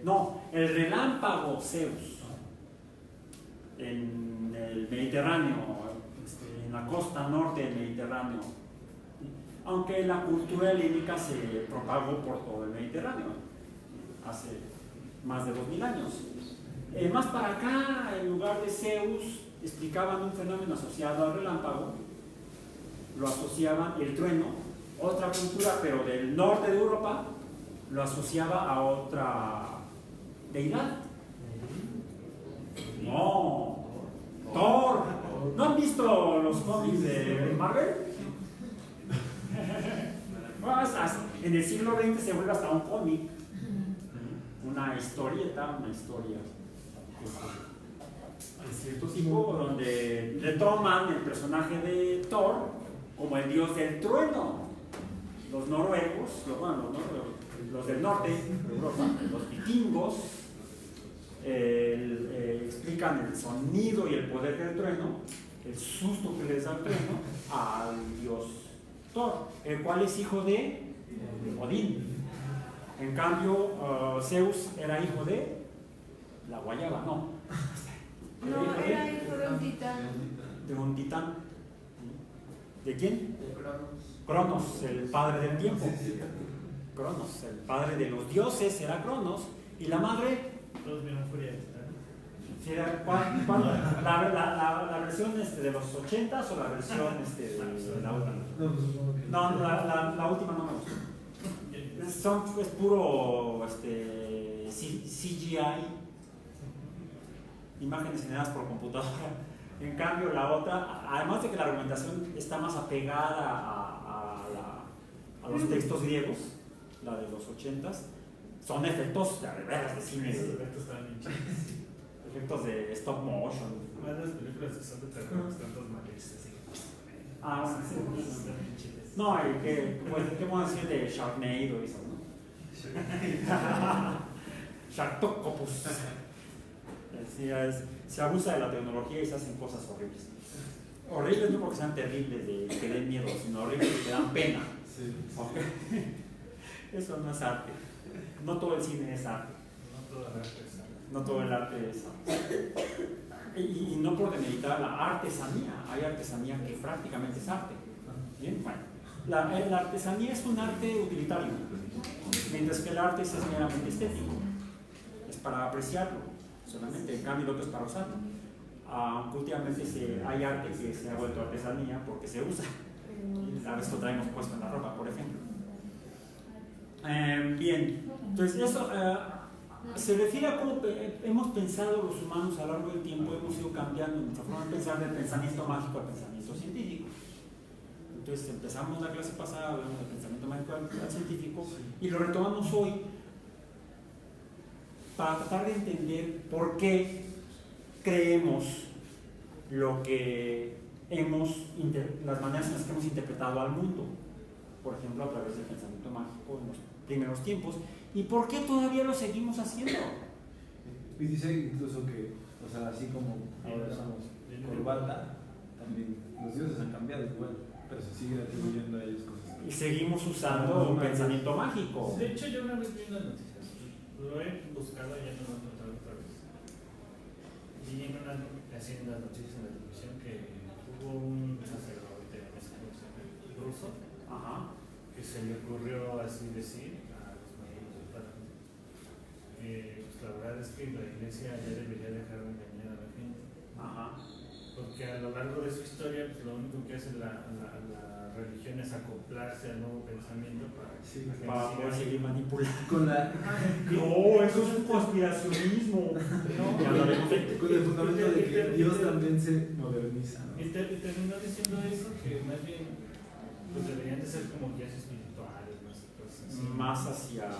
No, el relámpago Zeus en el Mediterráneo, en la costa norte del Mediterráneo, aunque la cultura helénica se propagó por todo el Mediterráneo hace más de 2000 años. Más para acá, en lugar de Zeus, explicaban un fenómeno asociado al relámpago, lo asociaban, el trueno, otra cultura, pero del norte de Europa, lo asociaba a otra deidad. No, Thor. ¿No han visto los cómics de Marvel? En el siglo XX se vuelve hasta un cómic, una historieta, una historia de cierto tipo, donde retoman el personaje de Thor como el dios del trueno. Los noruegos, los del norte de Europa, los vikingos, explican el sonido y el poder del trueno, el susto que les da el trueno al dios Thor, el cual es hijo de Odín. En cambio, Zeus era hijo de la guayaba, no. No, era hijo de un titán. De un titán. ¿De quién? Cronos, el padre del tiempo. Cronos, el padre de los dioses era Cronos. Y la madre. Todos vieron Furia de Titán. ¿Cuál? ¿La versión de los 80s o la versión de la última? No, la última no me gustó. Es puro CGI, imágenes generadas por computadora. En cambio, la otra, además de que la argumentación está más apegada a los textos griegos, la de los 80s, son efectos de veras de cine. Esos efectos estaban bien chidos. Efectos de stop motion. Más las películas que son de terror, están todos mal hechas así. Bueno, sí. Están bien chidas. No, ¿qué puedo decir de Sharknado y eso, no? Sharktopus. Se abusa de la tecnología y se hacen cosas horribles. Horribles no porque sean terribles, de que den miedo, sino horribles que dan pena. Sí. Okay. Eso no es arte. No todo el cine es arte. No todo el arte es arte. No todo el arte es arte. Y no por demeritar la artesanía. Hay artesanía que prácticamente es arte. ¿Bien? Bueno, la artesanía es un arte utilitario, mientras que el arte es meramente estético. Es para apreciarlo solamente, en cambio el otro es para usarlo. Aunque últimamente hay arte que se ha vuelto artesanía porque se usa. A veces lo traemos puesto en la ropa, por ejemplo. Bien, entonces eso se refiere a cómo hemos pensado los humanos a lo largo del tiempo, hemos ido cambiando nuestra forma de pensar del pensamiento mágico al pensamiento científico. Entonces empezamos la clase pasada hablando del pensamiento mágico al científico y lo retomamos hoy para tratar de entender por qué creemos lo que las maneras en las que hemos interpretado al mundo, por ejemplo a través del pensamiento mágico en los primeros tiempos, y por qué todavía lo seguimos haciendo. Y dice incluso que, o sea, así como ahora usamos corbata, también los dioses han cambiado igual, pero se siguen atribuyendo a ellos cosas. Y seguimos usando un pensamiento mágico. De hecho, yo una vez vi unas noticias, lo he buscado y ya no lo he encontrado otra vez. Vi en las noticias en la televisión que hubo un sacerdote ruso. Ajá. Que se le ocurrió así decir a los maridos del padre. Pues la verdad es que la iglesia ya debería dejar de engañar a la gente. Ajá. Porque a lo largo de su historia, pues lo único que hace la religión es acoplarse al nuevo pensamiento para poder seguir manipulando. Con la No, eso es un conspiracionismo. con el fundamento de que Dios también se moderniza, ¿no? Y terminó diciendo eso, que más bien pues deberían de ser como guías espirituales, más hacia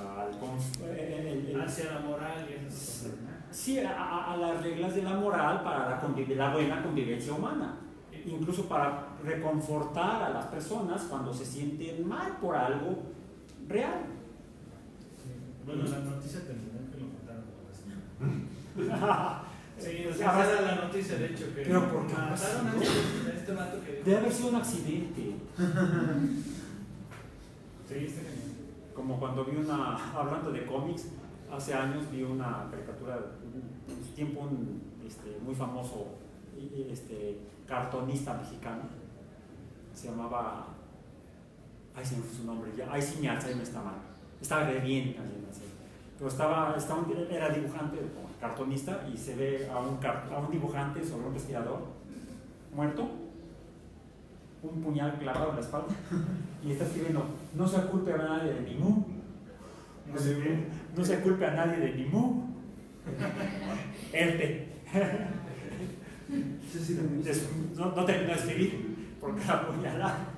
hacia la moral y esas cosas. Sí, a las reglas de la moral para la buena convivencia humana, incluso para reconfortar a las personas cuando se sienten mal por algo real. Bueno, la noticia terminó que lo contaron. Sí, o sea, esa era la noticia, de hecho, que Pero ¿por qué? mataron a este vato que... Debe haber sido un accidente. Sí, está genial. Como cuando vi hablando de cómics, hace años vi una caricatura, en su tiempo muy famoso cartonista mexicano, se llamaba, ay se me fue su nombre, ya, ay sí me alza, me está mal, estaba re bien también, así. Pero era dibujante, cartonista, y se ve a un dibujante sobre un respirador, muerto, un puñal clavado en la espalda, y está escribiendo, no se culpe a nadie de mi mu. No se culpe a nadie de mi mu. No terminó de escribir porque la puñalada.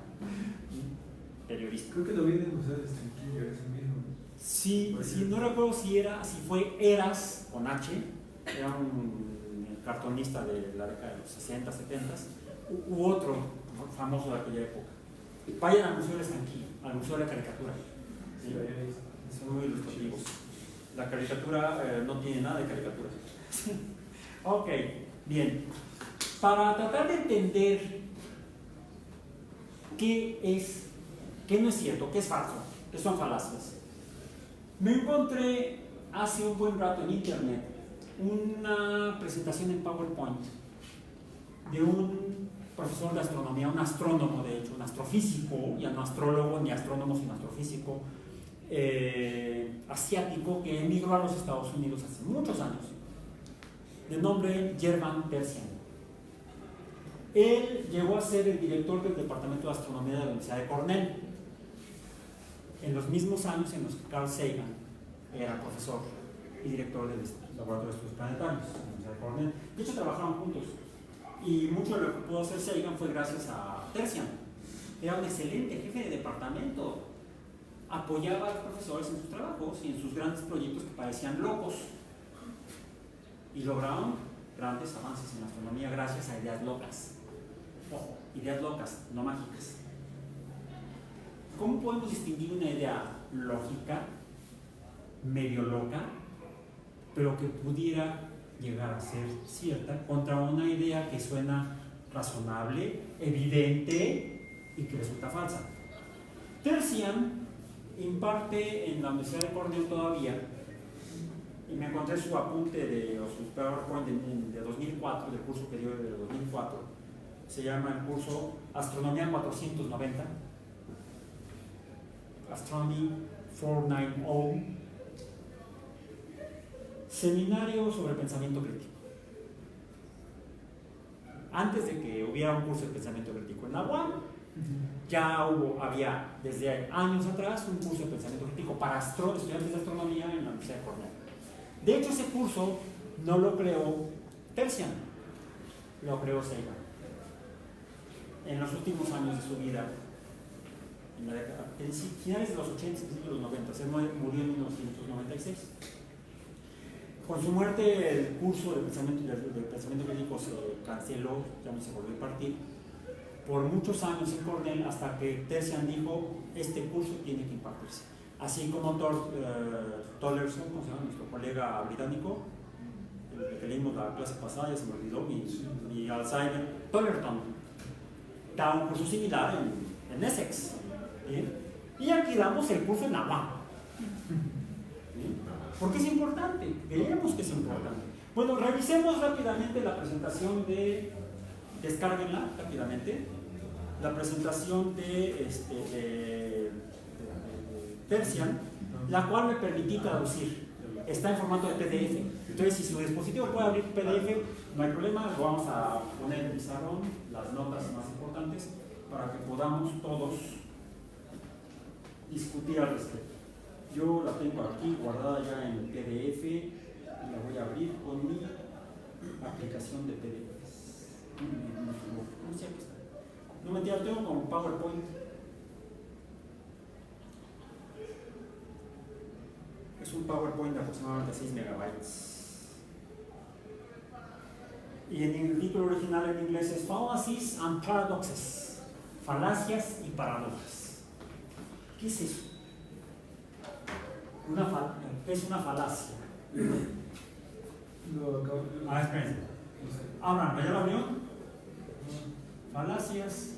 Periodista. Creo que lo vi en el Museo de Estanquillo, ese mismo. Sí, no recuerdo si fue Eras con H, era un cartonista de la década de los 60, 70, u otro famoso de aquella época. Vayan al Museo de Estanquillo, al Museo de la Caricatura. Sí, son muy ilustrativos. La caricatura no tiene nada de caricatura. Ok, bien. Para tratar de entender qué no es cierto, qué es falso, qué son falacias, me encontré hace un buen rato en internet una presentación en PowerPoint de un profesor de astronomía, un astrónomo de hecho, un astrofísico, ya no astrólogo ni astrónomo sino astrofísico, asiático que emigró a los Estados Unidos hace muchos años, de nombre Gervan Terzian. Él llegó a ser el director del Departamento de Astronomía de la Universidad de Cornell, en los mismos años en los que Carl Sagan era profesor y director del Laboratorio de Estudios Planetarios en la Universidad de Cornell. De hecho, trabajaron juntos. Y mucho de lo que pudo hacer Sagan fue gracias a Terzian. Era un excelente jefe de departamento. Apoyaba a los profesores en sus trabajos y en sus grandes proyectos que parecían locos. Y lograron grandes avances en la astronomía gracias a ideas locas. Ojo, ideas locas, no mágicas. ¿Cómo podemos distinguir una idea lógica, medio loca, pero que pudiera llegar a ser cierta, contra una idea que suena razonable, evidente y que resulta falsa? Terzian imparte en la Universidad de Cornell todavía, y me encontré su apunte o su PowerPoint de 2004, del curso que dio de 2004, se llama el curso Astronomía 490, Astronomy 490, Seminario sobre Pensamiento Crítico. Antes de que hubiera un curso de Pensamiento Crítico en la UAM, ya había desde años atrás un curso de Pensamiento Crítico para estudiantes de astronomía en la Universidad de Cornell. De hecho, ese curso no lo creó Terzian, lo creó Sagan. En los últimos años de su vida, en finales de los 80 y principios de los 90, se murió en 1996. Con su muerte, el curso de pensamiento crítico se canceló, ya no se volvió a impartir, por muchos años en Cornell, hasta que Terzian dijo: este curso tiene que impartirse. Así como Tollerson, ¿cómo se llama? Nuestro colega británico, el que leímos la clase pasada, ya se me olvidó, y Alzheimer, Tollerton, da un curso similar en Essex. ¿Bien? Y aquí damos el curso en la UAM. Porque es importante, creemos que es importante. Bueno, revisemos rápidamente la presentación descárguenla rápidamente, la presentación de Terzian, la cual me permití traducir. Está en formato de PDF. Entonces, si su dispositivo puede abrir PDF, no hay problema. Lo vamos a poner en el pizarrón, las notas más importantes, para que podamos todos discutir al respecto. Yo la tengo aquí guardada ya en PDF y la voy a abrir con mi aplicación de PDFs. No me entiendo, tengo como PowerPoint. Es un PowerPoint de aproximadamente 6 megabytes. Y en el título original en inglés es Fallacies and Paradoxes. Falacias y paradojas. ¿Qué es eso? ¿Qué es una falacia? Lo acabo de... Espérense. Abran, ¿ya lo abrió? Falacias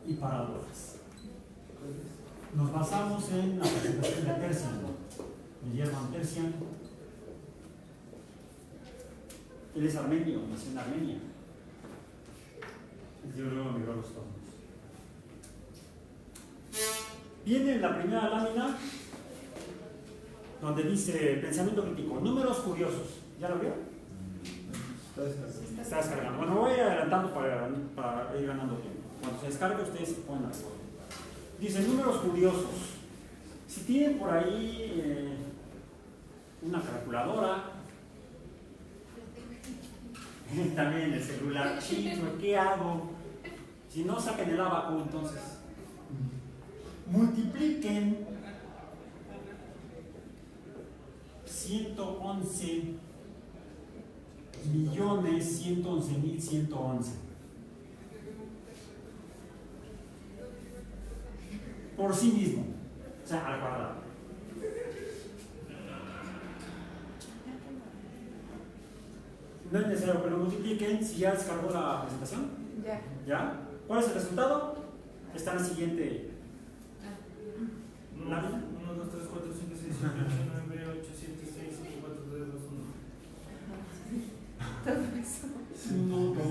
y paradojas. Nos basamos en la presentación de Tersian, de Germán Tersian. Él es armenio, nació en Armenia. Yo luego miró los tomos. Viene en la primera lámina donde dice pensamiento crítico, números curiosos. ¿Ya lo vio? Está descargando. Bueno, voy adelantando para ir ganando tiempo. Cuando se descargue, ustedes se ponen a recordar. Dice números curiosos. Si tienen por ahí una calculadora, también el celular, chico, ¿qué hago? Si no, saquen el abaco, entonces. Multipliquen 111.111.111 por sí mismo, o sea, al cuadrado. No es necesario que lo multipliquen si ya descargó la presentación. Ya. ¿Ya? ¿Cuál es el resultado? Está en la siguiente lámina. 1, 2, 3, 4, 5, 6, 7, 8, 9, 8, 7, 6, 5, 4, 3, 2, 1. Todo eso. 1, 2.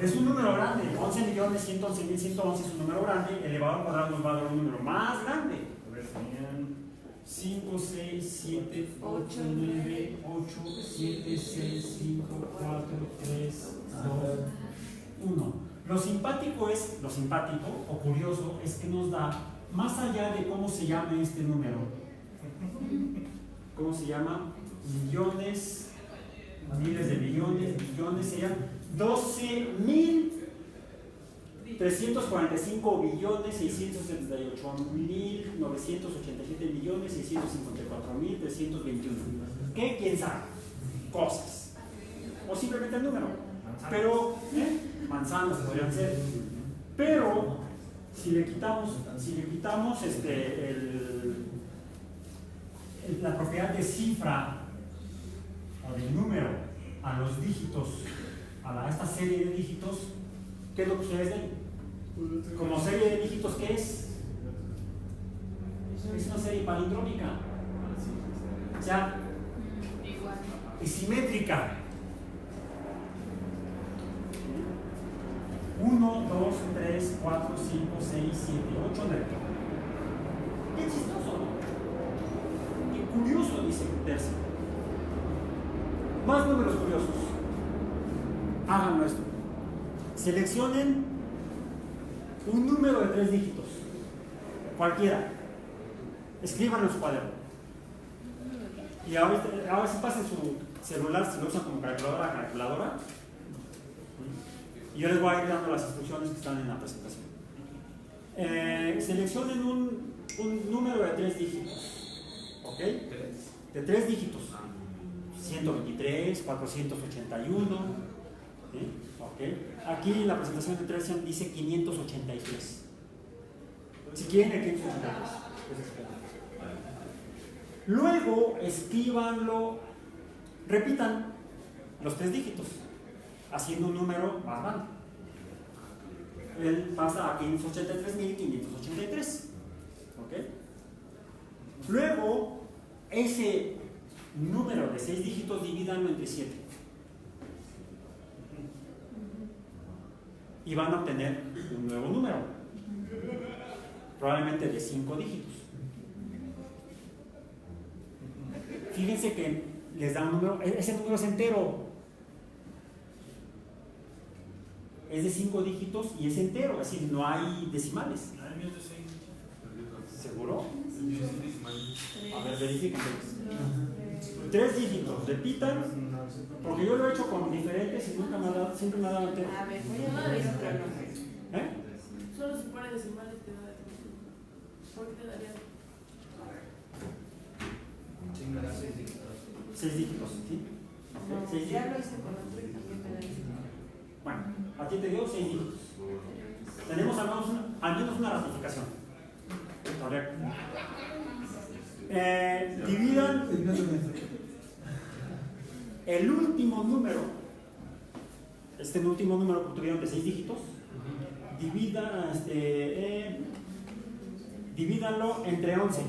Es un número grande. 11.111.111 es un número grande. Elevado al cuadrado nos va a dar un número más grande. A ver, tenían 5, 6, 7, 8, 9, 8, 7, 6, 5, 4, 3, 2, 1. Lo simpático o curioso es que nos da, más allá de cómo se llame este número, ¿cómo se llama? Millones, miles de millones, billones, serían 12.345 billones 678.987 millones 654.321. ¿Qué? ¿Quién sabe? Cosas. O simplemente el número. Pero, manzanas podrían ser. Pero, si le quitamos la propiedad de cifra o de número a los dígitos, a esta serie de dígitos, ¿qué es lo que ustedes ven? Como serie de dígitos, ¿qué es? Es una serie palindrómica. O sea, es simétrica. 1, 2, 3, 4, 5, 6, 7, 8, 9. Qué chistoso, ¿no? Qué curioso, dice Terzi. Más números curiosos. Háganlo esto. Seleccionen un número de 3 dígitos. Cualquiera. Escríbanlo en su cuaderno. Y ahora si pasen su celular, si lo usan como calculadora. Y yo les voy a ir dando las instrucciones que están en la presentación. Seleccionen un número de 3 dígitos. ¿Ok? De 3 dígitos. 123, 481. ¿Sí? ¿Ok? Aquí en la presentación de Terzian dice 583. Si quieren el 583. Luego escríbanlo, repitan los 3 dígitos, haciendo un número más grande. Él pasa a 583.583. ¿Ok? Luego, ese número de 6 dígitos divídanlo entre 7. Y van a obtener un nuevo número, probablemente de 5 dígitos. Fíjense que les da un número, ese número es entero. Es de 5 dígitos y es entero, es decir, no hay decimales. ¿Seguro? A ver, verifiquen. 3 dígitos, repitan, porque yo lo he hecho con diferentes y nunca me ha dado, siempre me ha dado entero. A ver, voy a ver otro nombre. Solo si pone decimales te da. ¿Por qué te daría? 6 dígitos, ¿sí? No, 6 ya dígitos. lo hice con otro y también me da eso. Bueno, aquí te dio 6 dígitos. Tenemos al menos una ratificación. Dividan el último número, este último número que tuvieron de 6 dígitos, divídanlo entre 11.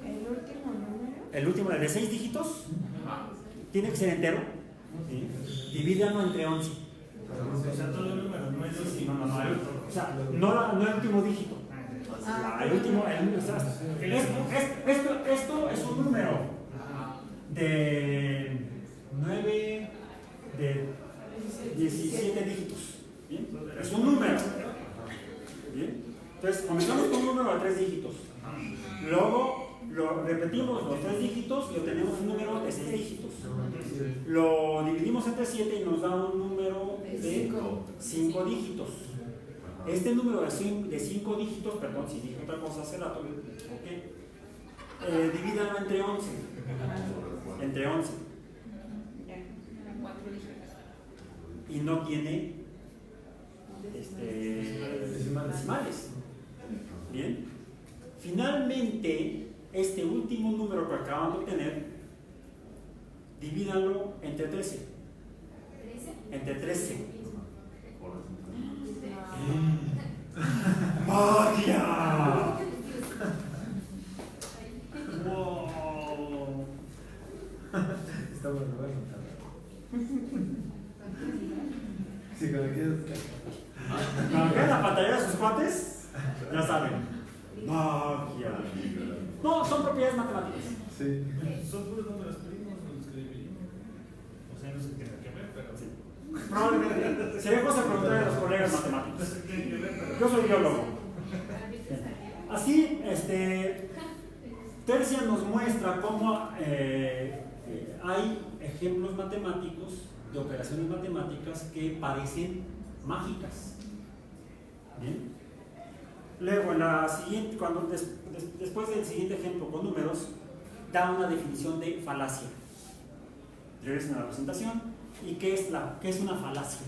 El último número. El último de 6 dígitos tiene que ser entero. ¿Sí? Divídanlo entre 11. O sea, todo el número, no es así. No, o sea, no el último dígito. El último, esto es un número de 9, de 17 dígitos. ¿Bien? Es un número. ¿Bien? Entonces, comenzamos con un número de 3 dígitos. Luego lo repetimos los 3 dígitos y obtenemos un número de 6 dígitos. Lo dividimos entre 7 y nos da un número de 5 dígitos. Este número de 5 dígitos, perdón, si dije otra cosa hace rato, divídanlo entre 11. Entre 11. Y no tiene decimales. Bien. Finalmente, este último número que acaban de obtener, divídanlo entre 13. Entre 13. ¡Magia! ¡Wow! Está bueno, sí, cuando quieras. Cuando vean la pantalla de sus cuates, ya saben. Magia. No, son propiedades matemáticas. Sí. Son puros números primos los que dividimos. O sea, no sé qué tiene que ver, pero sí. Probablemente. Sería cosa preguntar a los colegas No matemáticos. sé qué tiene que ver, pero. Yo soy biólogo. Así, Tercia nos muestra cómo hay ejemplos matemáticos de operaciones matemáticas que parecen mágicas. ¿Bien? Luego, en la siguiente, después del siguiente ejemplo con números, da una definición de falacia. Regresen a la presentación. ¿Y qué es una falacia?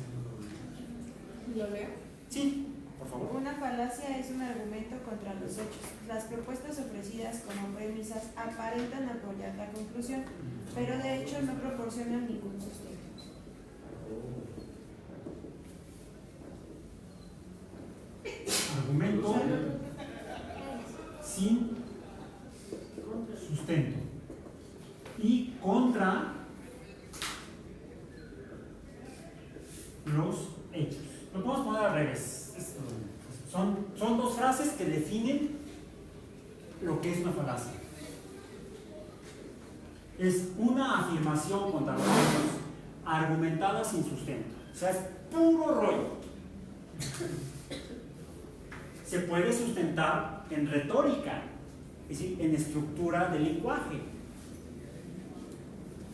¿Lo leo? Sí, por favor. Una falacia es un argumento contra los hechos. Las propuestas ofrecidas como premisas aparentan apoyar la conclusión, pero de hecho no proporcionan ningún sustento. Argumento sin sustento y contra los hechos. Lo podemos poner al revés. Son dos frases que definen lo que es una falacia. Es una afirmación contra los hechos argumentada sin sustento. O sea, es puro rollo. Se puede sustentar en retórica, es decir, en estructura del lenguaje.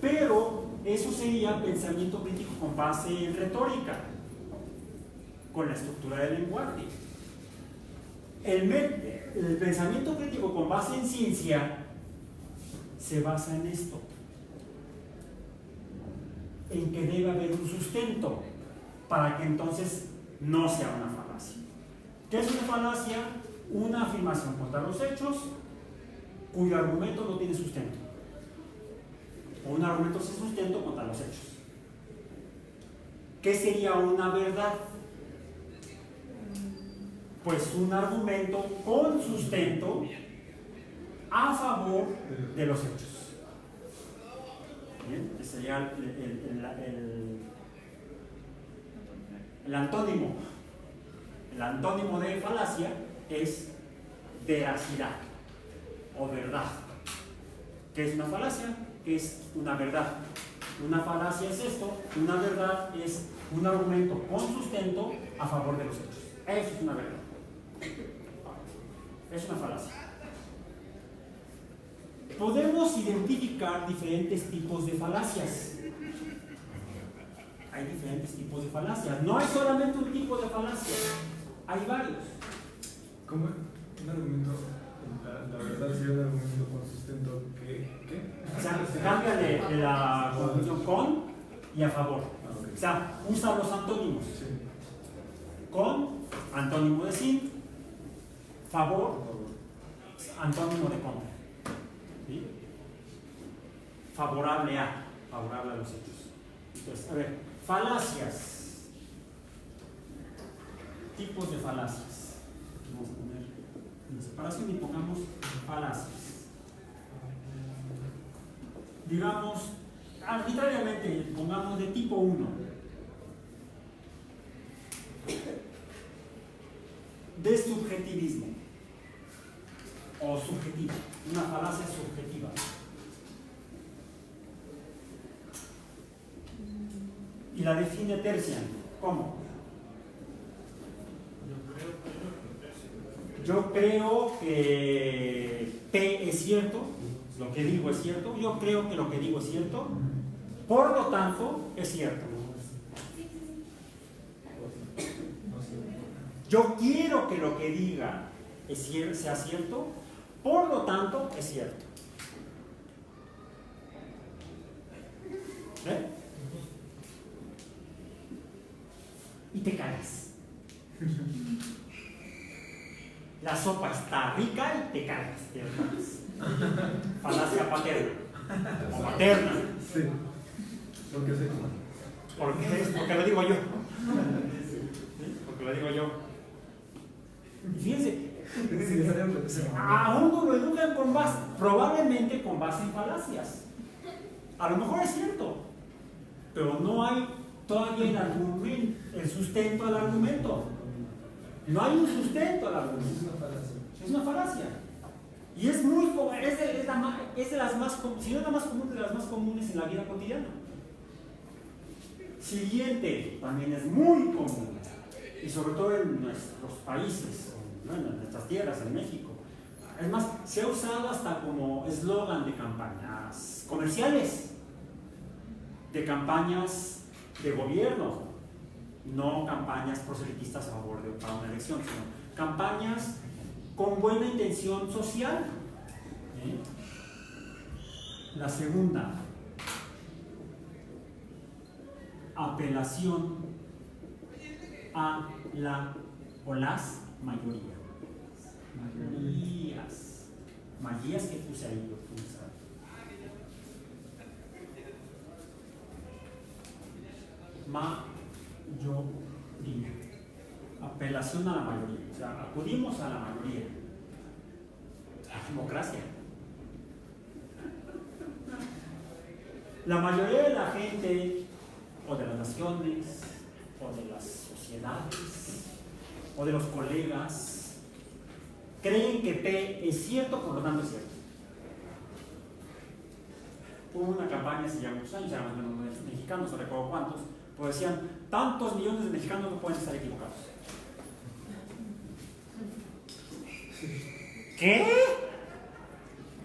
Pero eso sería pensamiento crítico con base en retórica, con la estructura del lenguaje. El pensamiento crítico con base en ciencia se basa en esto, en que debe haber un sustento para que entonces no sea una falacia. ¿Qué es una falacia? Una afirmación contra los hechos cuyo argumento no tiene sustento, o un argumento sin sustento contra los hechos. ¿Qué sería una verdad? Pues un argumento con sustento a favor de los hechos. Bien, ese sería el antónimo. El antónimo de falacia es veracidad o verdad. ¿Qué es una falacia? Es una verdad. Una falacia es esto, una verdad es un argumento con sustento a favor de los hechos. Eso es una verdad. Es una falacia. Podemos identificar diferentes tipos de falacias. Hay diferentes tipos de falacias. No hay solamente un tipo de falacia, hay varios. ¿Cómo? Un argumento, la verdad sería un argumento con sustento ¿qué? O sea, cambia de la conjunción con y a favor. Okay. O sea, usa los antónimos. Sí. Con, antónimo de sin, favor, antónimo de contra. ¿Sí? Favorable a. favorable a los hechos. Entonces, a ver, falacias. Tipos de falacias. Vamos a poner en separación y pongamos falacias. Digamos, arbitrariamente, pongamos de tipo 1. De subjetivismo o subjetiva, una falacia subjetiva. Y la define Terzian. ¿Cómo? Yo creo que P es cierto, lo que digo es cierto, yo creo que lo que digo es cierto, por lo tanto es cierto. Yo quiero que lo que diga sea cierto, por lo tanto es cierto. ¿Ve? Y te cagas. La sopa está rica y te cagas. Falacia paterna o materna. Sí. Porque sé cómo. Porque lo digo yo. Porque lo digo yo. Y fíjense, a uno lo educan con base, probablemente con base en falacias. A lo mejor es cierto, pero no hay todavía el argumento, el sustento al argumento. No hay un sustento al argumento. Es una falacia. Y es muy común, es de las más, si no es la más común, de las más comunes en la vida cotidiana. Siguiente, también es muy común, y sobre todo en nuestros países, ¿no? En nuestras tierras, en México. Es más, se ha usado hasta como eslogan de campañas comerciales, de campañas de gobierno, no campañas proselitistas a favor para una elección, sino campañas con buena intención social. La segunda, apelación a la o las mayorías. Mayorías que puse ahí, yo puse. Mayoría. Apelación a la mayoría. O sea, acudimos a la mayoría. La democracia. La mayoría de la gente, o de las naciones, o de las sociedades, o de los colegas, creen que P es cierto, por lo tanto es cierto. Hubo una campaña hace ya muchos años, eran los mexicanos, no recuerdo cuántos, pues decían, tantos millones de mexicanos no pueden estar equivocados. ¿Qué?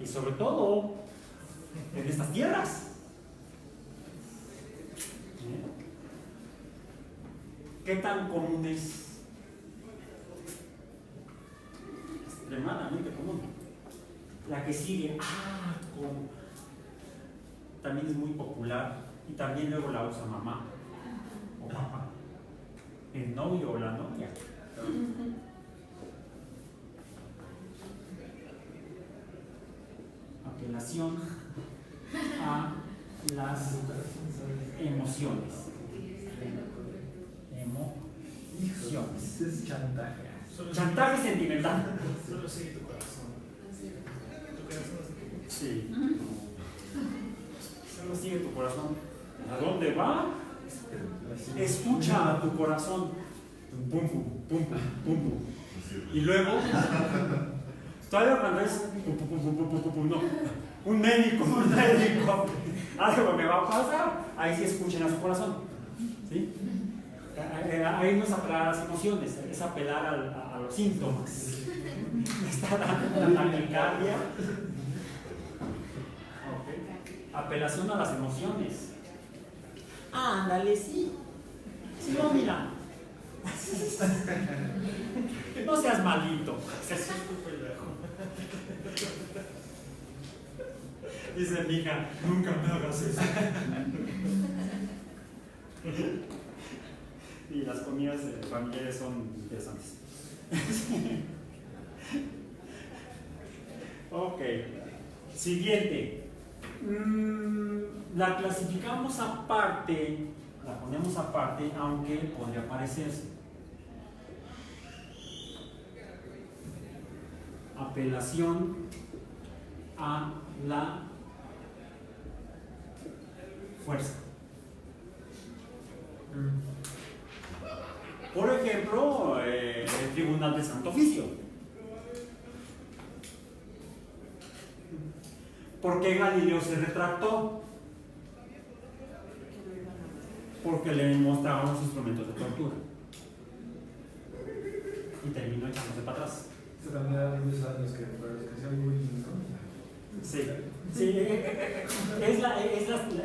Y sobre todo, en estas tierras. ¿Qué tan común es? Extremadamente común. La que sigue, también es muy popular y también luego la usa mamá o papá, el novio o la novia. Apelación a las emociones. Emociones. Es chantaje. Chantaje sentimental. Solo sigue tu corazón. Tu corazón. Sí. Solo sigue tu corazón. ¿A dónde va? Escucha a tu corazón. Pum, pum, pum, pum, pum, pum. Y luego, todavía cuando es pum, pum, pum, pum, pum, pum, no. Un médico, algo me va a pasar, ahí sí escuchen a su corazón. ¿Sí? Ahí no es apelar a las emociones, es apelar a los síntomas. Está dando la taquicardia. Okay. Apelación a las emociones. Ándale, sí. Sí, no, mira. No seas malito. Dice mi hija, nunca me hagas eso. Y las comidas familiares son interesantes. Ok. Siguiente. La clasificamos aparte, la ponemos aparte, aunque podría parecerse. Apelación a la fuerza. Por ejemplo, el Tribunal de Santo Oficio. ¿Por qué Galileo se retractó? Porque le mostraban los instrumentos de tortura. Y terminó echándose para atrás. Esto también era niños a los que, para los que hacían bullying, ¿no? Sí, sí,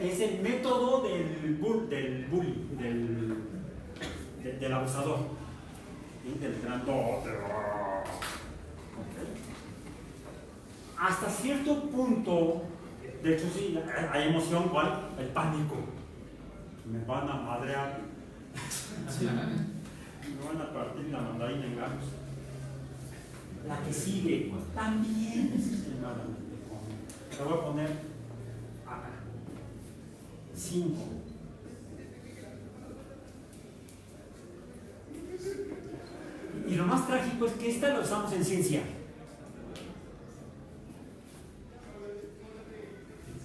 es el método del bully, del abusador, ¿sí? Del grandote. Hasta cierto punto, de hecho sí, hay emoción, ¿cuál? El pánico. Me van a madrear. Sí. Me van a partir la mandarina en gatos. La que sigue también es extremadamente común. Te voy a poner acá 5. Y lo más trágico es que esta la usamos en ciencia.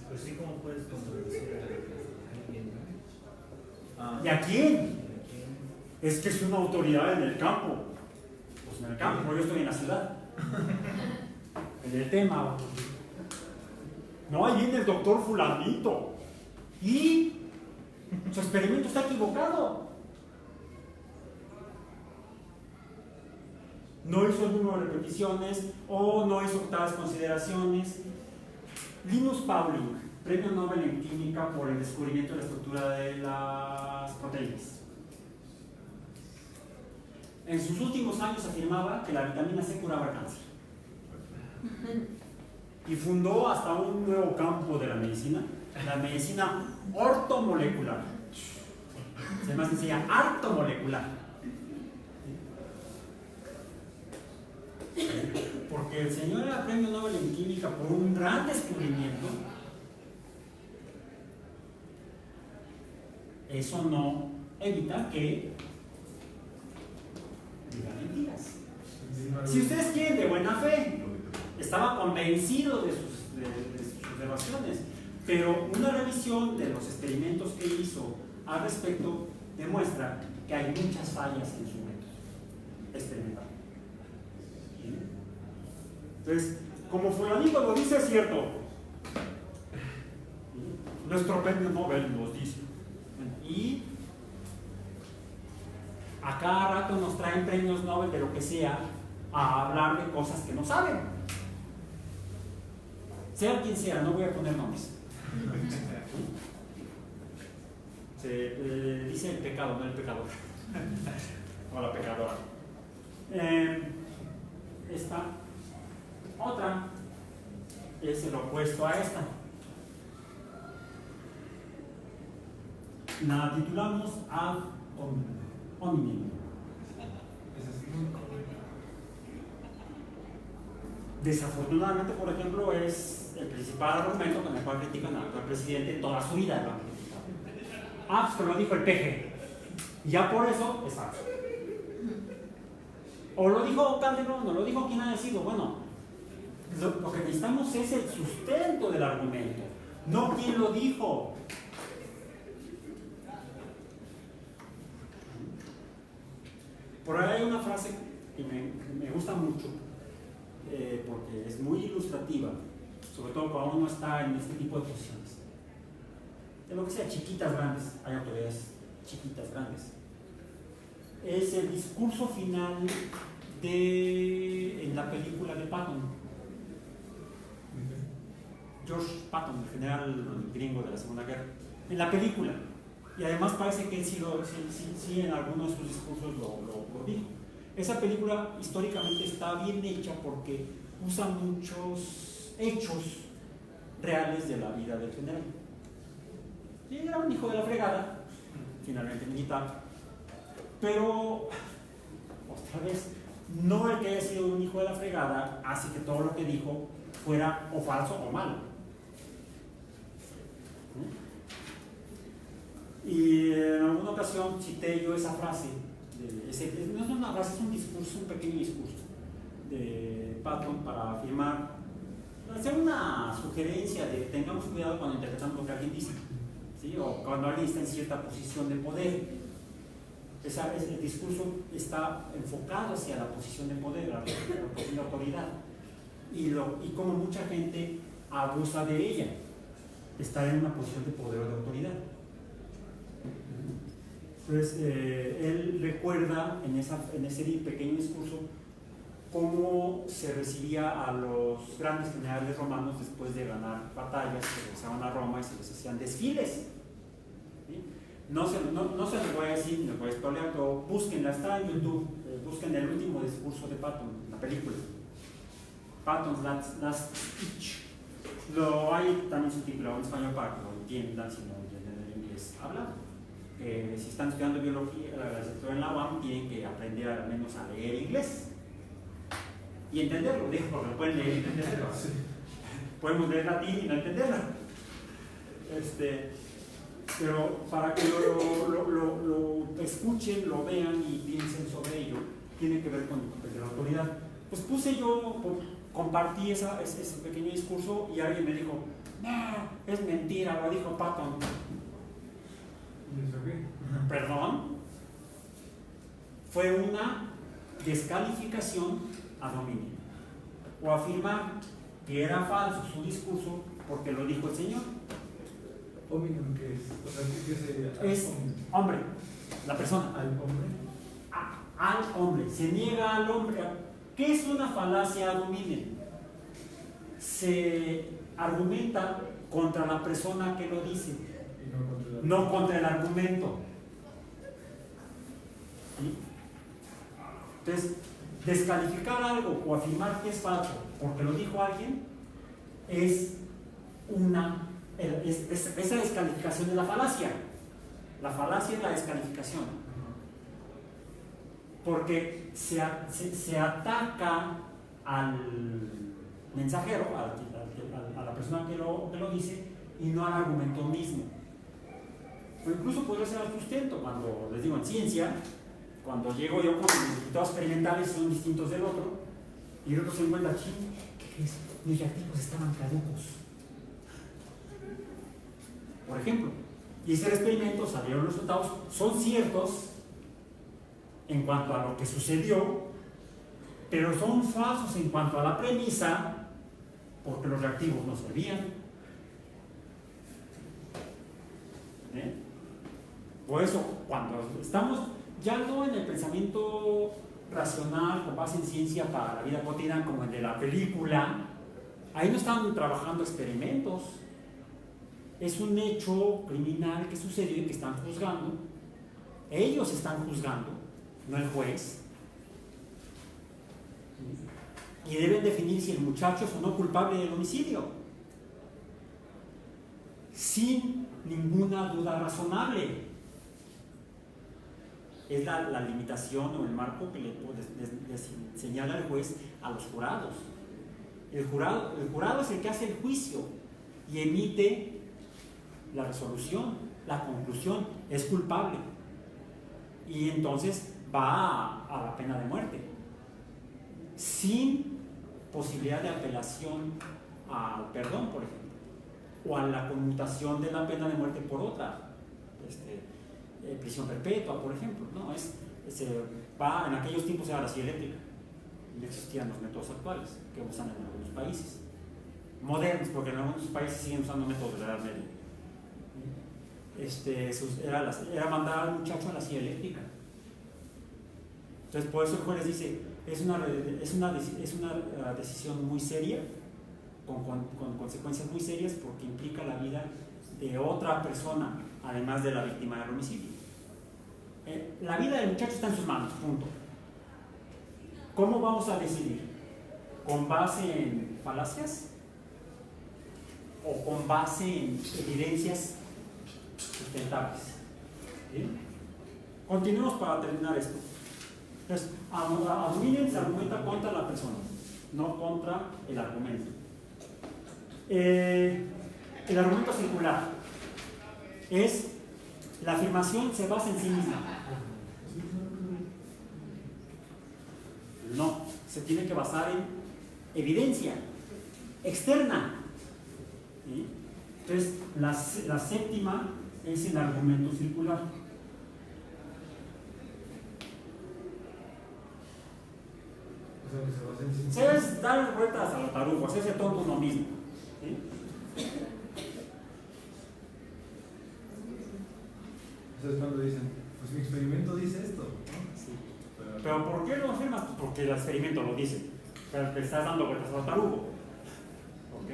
Pues sí, ¿cómo puedes contradecir a alguien? ¿Y a quién? Es que es una autoridad en el campo. Pues en el campo, porque yo estoy en la ciudad. En el tema. No, ahí viene el doctor fulanito. Y su experimento está equivocado. No hizo el número de repeticiones o no hizo octavas consideraciones. Linus Pauling, premio Nobel en Química por el descubrimiento de la estructura de las proteínas. En sus últimos años afirmaba que la vitamina C curaba el cáncer. Y fundó hasta un nuevo campo de la medicina ortomolecular. Se más sencilla, artomolecular. Porque el señor era premio Nobel en Química por un gran descubrimiento. Eso no evita que diga mentiras. Si ustedes quieren de buena fe, estaba convencido de sus observaciones, pero una revisión de los experimentos que hizo al respecto demuestra que hay muchas fallas en su método experimental. ¿Sí? Entonces, como fulanito lo dice, es cierto. ¿Sí? Nuestro premio Nobel nos dice. Y a cada rato nos traen premios Nobel de lo que sea a hablar de cosas que no saben. Sea quien sea, no voy a poner nombres. Se dice el pecado, no el pecador. O la pecadora. Esta otra es el opuesto a esta. La titulamos ad hominem. Desafortunadamente, por ejemplo, es el principal argumento con el cual critican al actual presidente toda su vida. Lo han criticado. Pues que lo dijo el PG. Y ya por eso es falso. O lo dijo Calderón, o lo dijo quien haya sido. Bueno, lo que necesitamos es el sustento del argumento, no quien lo dijo. Por ahí hay una frase que me gusta mucho, porque es muy ilustrativa, sobre todo cuando uno está en este tipo de posiciones. De lo que sea, chiquitas, grandes, hay autoridades chiquitas, grandes. Es el discurso final en la película de Patton. George Patton, el general gringo de la Segunda Guerra. En la película. Y además parece que él sí en algunos de sus discursos lo dijo. Esa película históricamente está bien hecha porque usa muchos hechos reales de la vida del general. Y era un hijo de la fregada, finalmente militar. Pero, otra vez, no el que haya sido un hijo de la fregada hace que todo lo que dijo fuera o falso o malo. ocasión cité yo esa frase, no es una frase, es un discurso, un pequeño discurso de Patton para afirmar, hacer una sugerencia de que tengamos cuidado cuando interpretamos lo que alguien dice, ¿sí? O cuando alguien está en cierta posición de poder. El discurso está enfocado hacia la posición de poder, la posición de autoridad, y como mucha gente abusa de ella, estar en una posición de poder o de autoridad. Entonces, él recuerda en ese pequeño discurso cómo se recibía a los grandes generales romanos después de ganar batallas, que regresaban a Roma y se les hacían desfiles. ¿Sí? No se los voy a decir, no les voy a spoilear, pero búsquenla, está en YouTube, busquen el último discurso de Patton, la película. Patton's Last Speech. Lo hay también subtitulado en español para que lo entiendan si no entienden el inglés hablado. Si están estudiando biología, en la UAM, tienen que aprender al menos a leer inglés y entenderlo, digo, porque lo pueden leer y entenderlo. Podemos leer latín y no entenderlo. Pero para que lo escuchen, lo vean y piensen sobre ello, tiene que ver con el papel de la autoridad. Pues compartí ese pequeño discurso y alguien me dijo, no, es mentira, lo dijo Patton. Perdón, fue una descalificación a dominio, o afirmar que era falso su discurso porque lo dijo el Señor. ¿Hominem qué es? O sea, ¿qué sería? Es hombre, la persona. ¿Al hombre? Al hombre, se niega al hombre. ¿Qué es una falacia ad hominem? Se argumenta contra la persona que lo dice, no contra el argumento. ¿Sí? Entonces, descalificar algo o afirmar que es falso porque lo dijo alguien es esa descalificación de la falacia. La falacia es la descalificación. Porque se ataca al mensajero, a la persona que lo dice, y no al argumento mismo. O incluso podría ser al sustento, cuando les digo en ciencia, cuando llego yo con mis resultados experimentales son distintos del otro, y el otro se encuentra, ¿qué crees? Mis reactivos estaban caducos. Por ejemplo, hice el experimento, salieron los resultados, son ciertos en cuanto a lo que sucedió, pero son falsos en cuanto a la premisa, porque los reactivos no servían. Por eso, cuando estamos ya no en el pensamiento racional con base en ciencia para la vida cotidiana como el de la película, ahí no están trabajando experimentos. Es un hecho criminal que sucedió y que están juzgando. Ellos están juzgando, no el juez. Y deben definir si el muchacho es o no culpable del homicidio, sin ninguna duda razonable. Es la limitación o el marco que le señala el juez a los jurados. El jurado es el que hace el juicio y emite la resolución, la conclusión, es culpable. Y entonces va a la pena de muerte, sin posibilidad de apelación al perdón, por ejemplo, o a la conmutación de la pena de muerte por otra, prisión perpetua, por ejemplo. No, en aquellos tiempos era la silla eléctrica, no existían los métodos actuales que usan en algunos países modernos, porque en algunos países siguen usando métodos de la Edad Media. Era mandar al muchacho a la silla eléctrica. Entonces, por eso el juez dice, es una decisión muy seria, con consecuencias muy serias, porque implica la vida de otra persona, además de la víctima del homicidio. La vida del muchacho está en sus manos, punto. ¿Cómo vamos a decidir? ¿Con base en falacias? ¿O con base en evidencias sustentables? ¿Sí? Continuemos para terminar esto. Entonces, ad hominem se argumenta contra la persona, no contra el argumento. El argumento circular es La afirmación se basa en sí misma. No, se tiene que basar en evidencia externa. ¿Sí? Entonces, la séptima es el argumento circular. O sea, que se basa en sí. Se es dar vueltas a los tarugos, hacerse tonto uno mismo. ¿Sí? Entonces cuando dicen, pues mi experimento dice esto, ¿no? Sí. Pero ¿por qué lo afirmas? Porque el experimento lo dice. Pero te estás dando vueltas al tarugo. ¿Ok?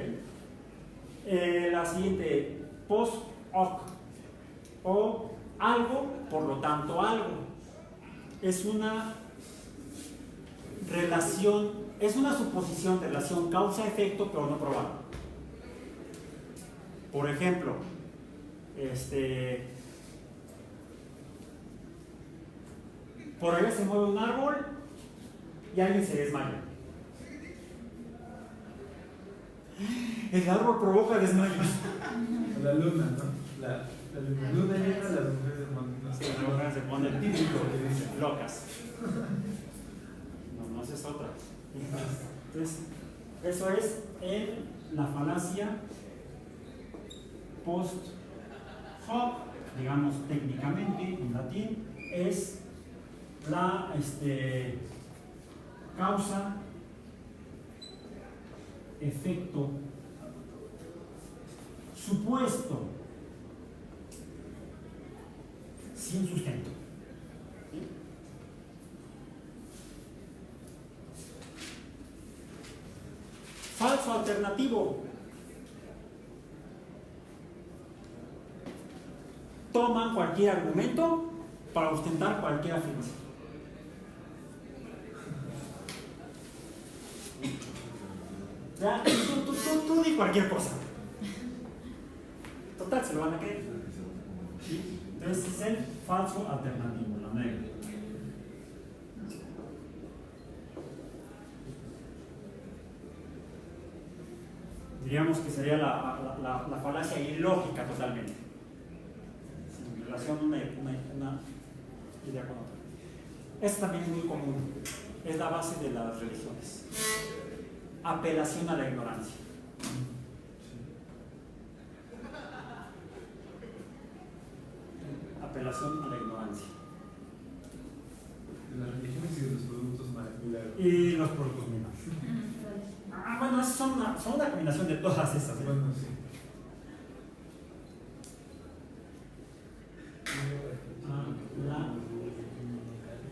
La siguiente, post hoc. O algo, por lo tanto algo. Es una relación, es una suposición de relación causa-efecto, pero no probada. Por ejemplo, por allá se mueve un árbol y alguien se desmaya. El árbol provoca desmayos. La luna, ¿no? La luna llena, las mujeres Se ponen típico que dicen. locas. No, esa es otra. Entonces, eso es en la falacia post hoc, digamos técnicamente en latín, es la causa, efecto, supuesto, sin sustento. ¿Sí? Falso alternativo. Toman cualquier argumento para ostentar cualquier afirmación. Ya, tú di cualquier cosa. Total, se lo van a creer. ¿Sí? Entonces es el falso alternativo, la negra. Diríamos que sería la falacia ilógica totalmente. Sin relación una idea con otra. Esto también es muy común. Es la base de las religiones. Apelación a la ignorancia. Apelación a la ignorancia. De las religiones y de los productos milagros. Y los productos minos. Bueno, son una combinación de todas estas. ¿Eh? Bueno, sí. La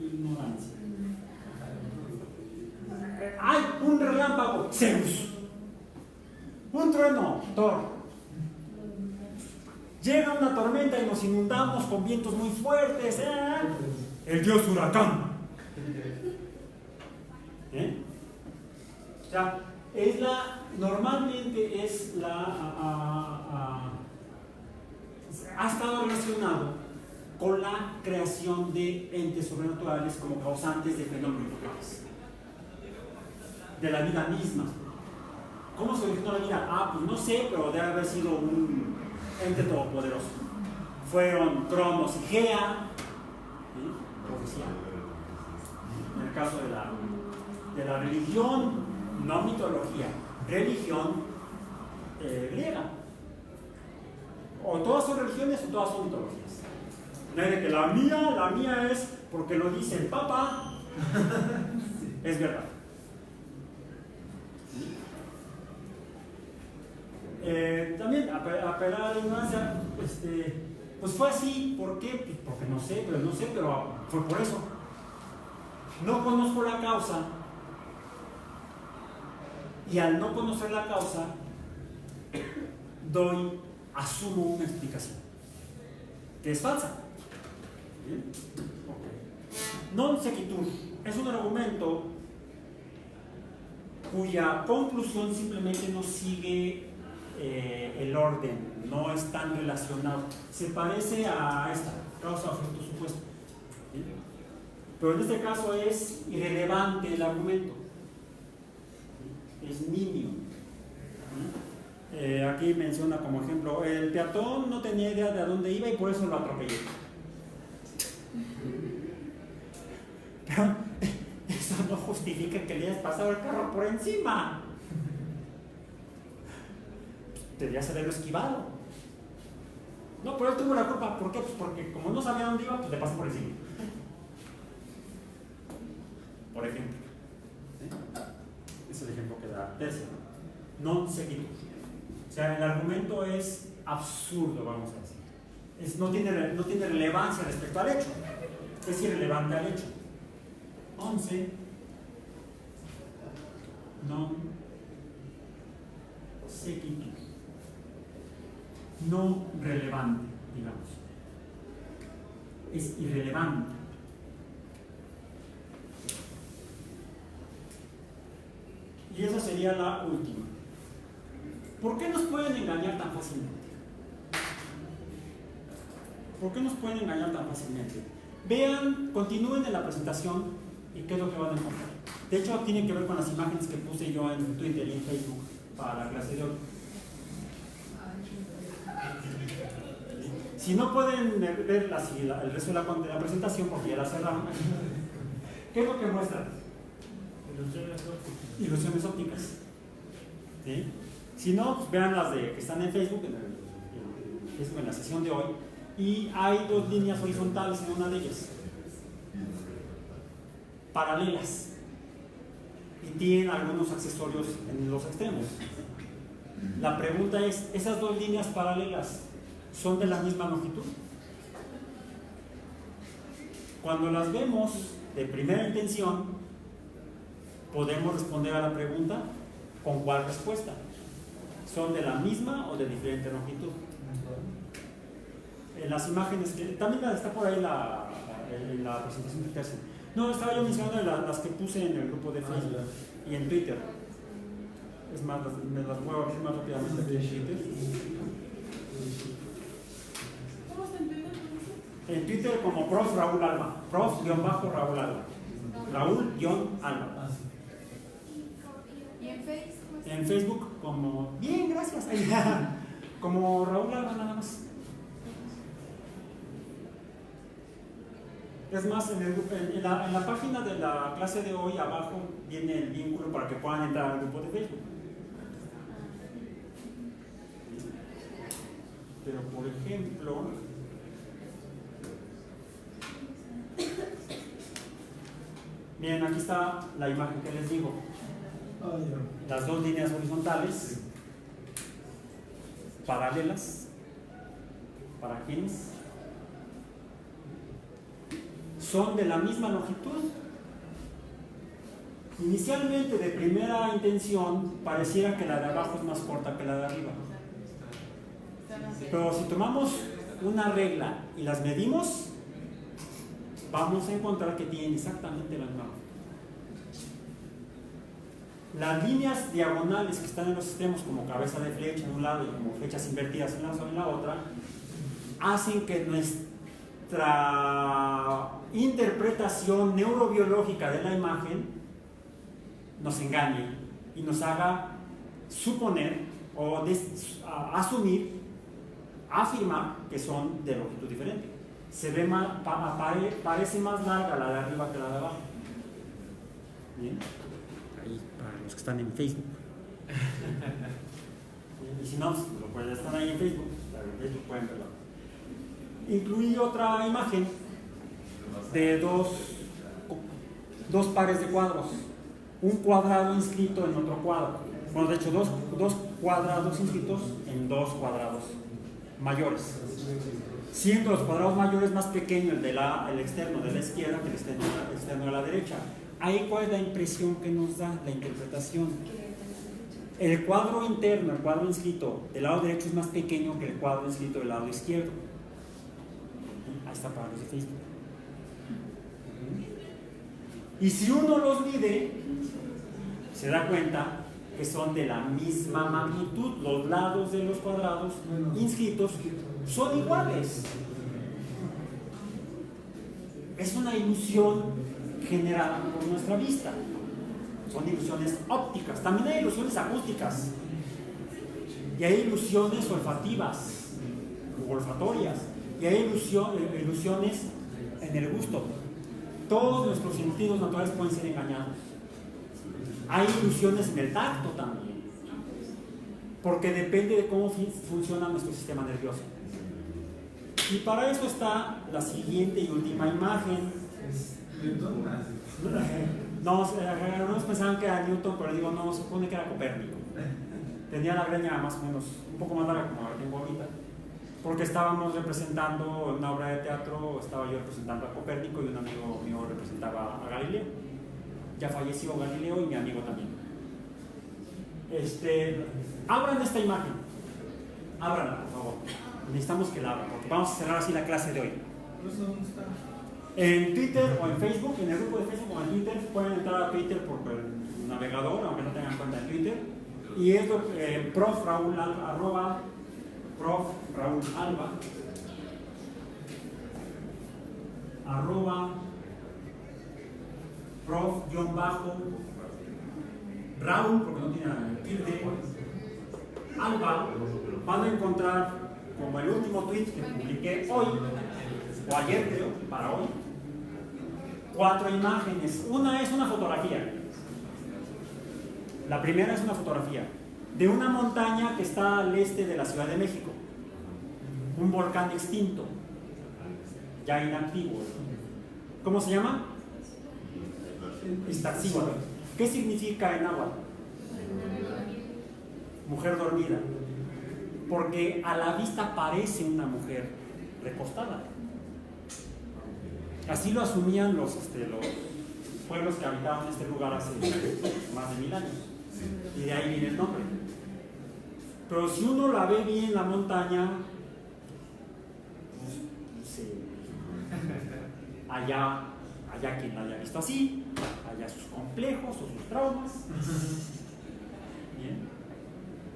ignorancia. Hay un relámpago, Zeus. Un trueno, Thor. Llega una tormenta y nos inundamos con vientos muy fuertes. El dios huracán. O sea, normalmente es ha estado relacionado con la creación de entes sobrenaturales como causantes de fenómenos naturales. De la vida misma. ¿Cómo se originó la vida? Pues no sé, pero debe haber sido un ente todopoderoso. Fueron Cronos y Gea, profecía. En el caso de la religión, no mitología, religión griega. O todas son religiones o todas son mitologías. No hay de que la mía es porque lo dice el Papa, es verdad. También apelar a la ignorancia, pues fue así. ¿Por qué? Pues porque no sé, pero fue por eso. No conozco la causa, y al no conocer la causa, asumo una explicación que es falsa. ¿Bien? Okay. Non sequitur es un argumento cuya conclusión simplemente no sigue el orden, no es tan relacionado, se parece a esta causa, efecto, supuesto. ¿Bien? Pero en este caso es irrelevante el argumento, es nimio. Aquí menciona como ejemplo, el peatón no tenía idea de a dónde iba y por eso lo atropellé. Pero eso no justifica que le hayas pasado el carro por encima. Deberías haberlo esquivado. No, pero él tuvo la culpa. ¿Por qué? Pues porque como no sabía dónde iba, pues le pasó por encima. Por ejemplo. Es el ejemplo que da Tercia. Non sequitur. O sea, el argumento es absurdo, vamos a decir. No tiene relevancia respecto al hecho. Es irrelevante al hecho. 11. Non sequitur. No relevante, digamos. Es irrelevante. Y esa sería la última. ¿Por qué nos pueden engañar tan fácilmente? ¿Por qué nos pueden engañar tan fácilmente? Vean, continúen en la presentación y qué es lo que van a encontrar. De hecho, tiene que ver con las imágenes que puse yo en Twitter y en Facebook para la clase de hoy. Si no pueden ver el resto de la presentación porque ya la cerraron, ¿qué es lo que muestra? Ilusiones ópticas. ¿Sí? Si no, pues vean las que están en Facebook, en la sesión de hoy, y hay dos líneas horizontales en una de ellas, paralelas, y tienen algunos accesorios en los extremos. La pregunta es, ¿esas dos líneas paralelas son de la misma longitud? Cuando las vemos de primera intención, podemos responder a la pregunta con cuál respuesta. ¿Son de la misma o de diferente longitud? En las imágenes, que también está por ahí en la presentación que hacen. No, estaba yo mencionando las que puse en el grupo de Facebook y en Twitter. Es más, me las voy a abrir más rápidamente aquí en Twitter. ¿Cómo está en Twitter? En Twitter como prof Raúl Alba. Prof-Raúl Alba. Raúl-Alba. ¿Y en Facebook? En Facebook como... Bien, gracias. Como Raúl Alba nada más. Es más, en la página de la clase de hoy abajo viene el vínculo para que puedan entrar al grupo de Facebook. Pero por ejemplo, miren, aquí está la imagen que les digo. Las dos líneas horizontales paralelas. ¿Para quiénes? Son de la misma longitud. Inicialmente, de primera intención, pareciera que la de abajo es más corta que la de arriba. Pero si tomamos una regla y las medimos, vamos a encontrar que tienen exactamente la misma longitud. Las líneas diagonales que están en los extremos, como cabeza de flecha en un lado y como flechas invertidas en la otra, hacen que nuestra interpretación neurobiológica de la imagen nos engañe y nos haga suponer o asumir, afirmar que son de longitud diferente. Se ve parece más larga la de arriba que la de abajo. ¿Bien? Ahí, para los que están en Facebook. Y si no, pues están ahí en Facebook, pueden verlo. Incluí otra imagen de dos pares de cuadros, un cuadrado inscrito en otro cuadro. Bueno, de hecho, dos cuadrados inscritos en dos cuadrados mayores, siendo los cuadrados mayores más pequeños el externo de la izquierda que el externo de la derecha. Ahí, ¿cuál es la impresión que nos da la interpretación? El cuadro interno, el cuadro inscrito del lado derecho es más pequeño que el cuadro inscrito del lado izquierdo. Ahí está para los de Facebook. Y si uno los mide, se da cuenta que son de la misma magnitud. Los lados de los cuadrados inscritos son iguales. Es una ilusión generada por nuestra vista. Son ilusiones ópticas. También hay ilusiones acústicas. y hay ilusiones olfativas o olfatorias, y hay ilusiones en el gusto. Todos nuestros sentidos naturales pueden ser engañados. Hay ilusiones en el tacto también, porque depende de cómo funciona nuestro sistema nervioso. Y para eso está la siguiente y última imagen. Newton. No, algunos pensaban que era Newton, pero digo, no, se supone que era Copérnico. Tenía la greña más o menos, un poco más larga como la tengo ahorita, porque estábamos representando una obra de teatro, estaba yo representando a Copérnico y un amigo mío representaba a Galileo. Ya falleció Galileo y mi amigo también. Abran esta imagen. Ábranla, por favor. Necesitamos que la abran, porque vamos a cerrar así la clase de hoy. ¿Dónde está? En Twitter o en Facebook, en el grupo de Facebook o en Twitter, pueden entrar a Twitter por el navegador, aunque no tengan cuenta en Twitter. Y es prof Raúl Alba, arroba prof Raúl Alba, arroba prof-Raúl, porque no tiene tilde, Alba. Van a encontrar como el último tweet que publiqué hoy, o ayer creo, para hoy, 4 imágenes. Una es una fotografía. La primera es una fotografía de una montaña que está al este de la Ciudad de México, un volcán extinto, ya inactivo. ¿Cómo se llama? Iztaccíhuatl. ¿Qué significa en náhuatl? Mujer dormida, porque a la vista parece una mujer recostada. Así lo asumían los pueblos que habitaban este lugar hace más de 1000 años, y de ahí viene el nombre. Pero si uno la ve bien la montaña, allá quien la haya visto así, allá sus complejos o sus traumas. Bien.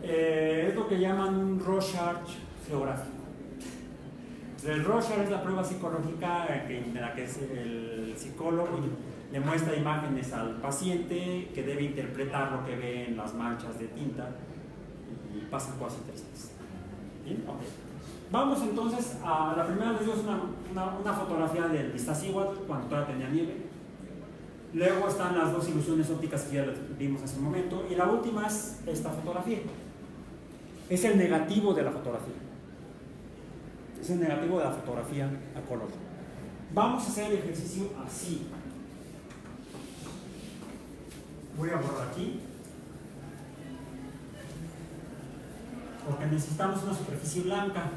Es lo que llaman un Rorschach geográfico. El Rorschach es la prueba psicológica en la que el psicólogo le muestra imágenes al paciente que debe interpretar lo que ve en las manchas de tinta y pasan cosas interesantes. ¿Bien? Okay. Vamos entonces a la primera de ellos, una fotografía del Iztaccíhuatl cuando todavía tenía nieve. Luego están las 2 ilusiones ópticas que ya vimos hace un momento, y la última es esta fotografía. Es el negativo de la fotografía. Es el negativo de la fotografía a color. Vamos a hacer el ejercicio así. Voy a borrar aquí, porque necesitamos una superficie blanca.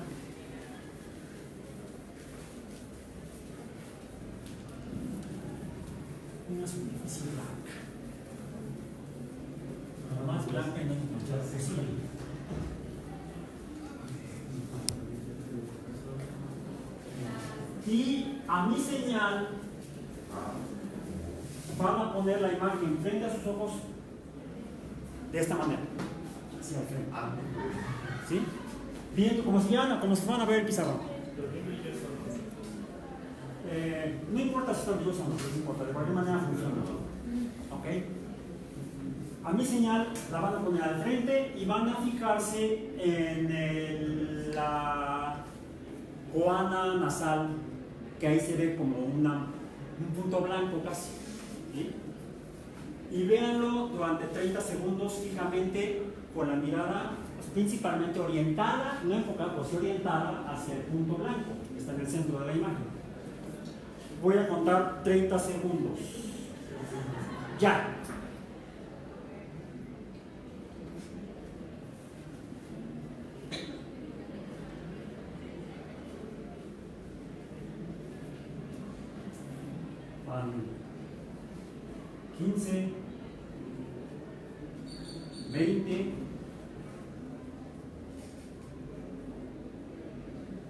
Una superficie blanca. Lo más blanca y no manchada posible. Y a mi señal van a poner la imagen frente a sus ojos de esta manera, hacia el frente. ¿Sí? Viendo como si van a ver el pizarrón. No importa si está orgulloso o no, no importa, de cualquier manera funciona. ¿Ok? A mi señal la van a poner al frente y van a fijarse en la coana nasal, que ahí se ve como un punto blanco casi. ¿Sí? Y véanlo durante 30 segundos fijamente con la mirada pues, principalmente orientada, no enfocada, pues orientada hacia el punto blanco que está en el centro de la imagen. Voy a contar 30 segundos. Ya. Van 15, 20,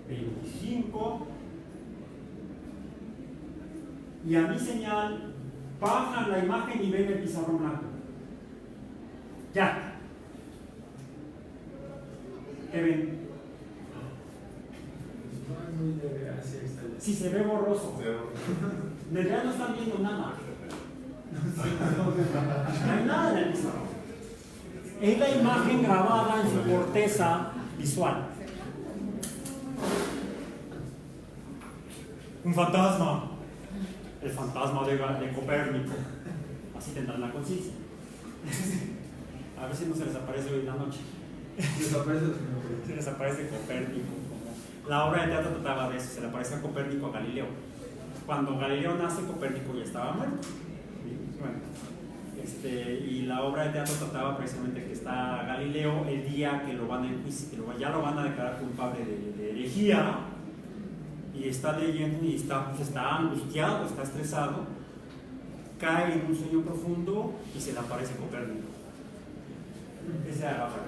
25, y a mi señal bajan la imagen y ven el pizarrón blanco. Ya. ¿Qué ven? Si se ve borroso. En realidad no están viendo nada. No hay nada en el pizarrón. Es la imagen grabada en su corteza visual. Un fantasma. El fantasma de Copérnico. Así tendrán la conciencia. A ver si no se les aparece hoy en la noche. Desaparece el señor. Se les aparece Copérnico. La obra de teatro trataba de eso, se le aparece a Copérnico a Galileo. Cuando Galileo nace, Copérnico ya estaba muerto. Bueno, y la obra de teatro trataba precisamente que está Galileo el día que lo van a enjuiciar, ya lo van a declarar culpable de herejía, y está leyendo y está angustiado, está estresado, cae en un sueño profundo y se le aparece Copérnico. Esa era la obra.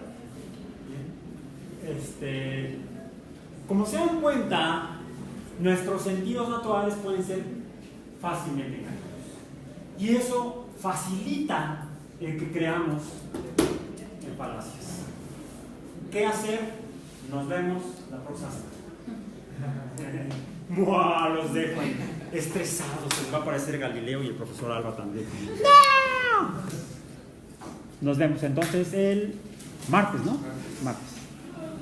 Como se dan cuenta, nuestros sentidos naturales pueden ser fácilmente engañados. Y eso facilita el que creamos en falacias. ¿Qué hacer? Nos vemos la próxima semana. ¡Mua! Los dejo estresados. Se les va a aparecer Galileo y el profesor Alba también. ¡No! Nos vemos entonces el martes, ¿no? Martes.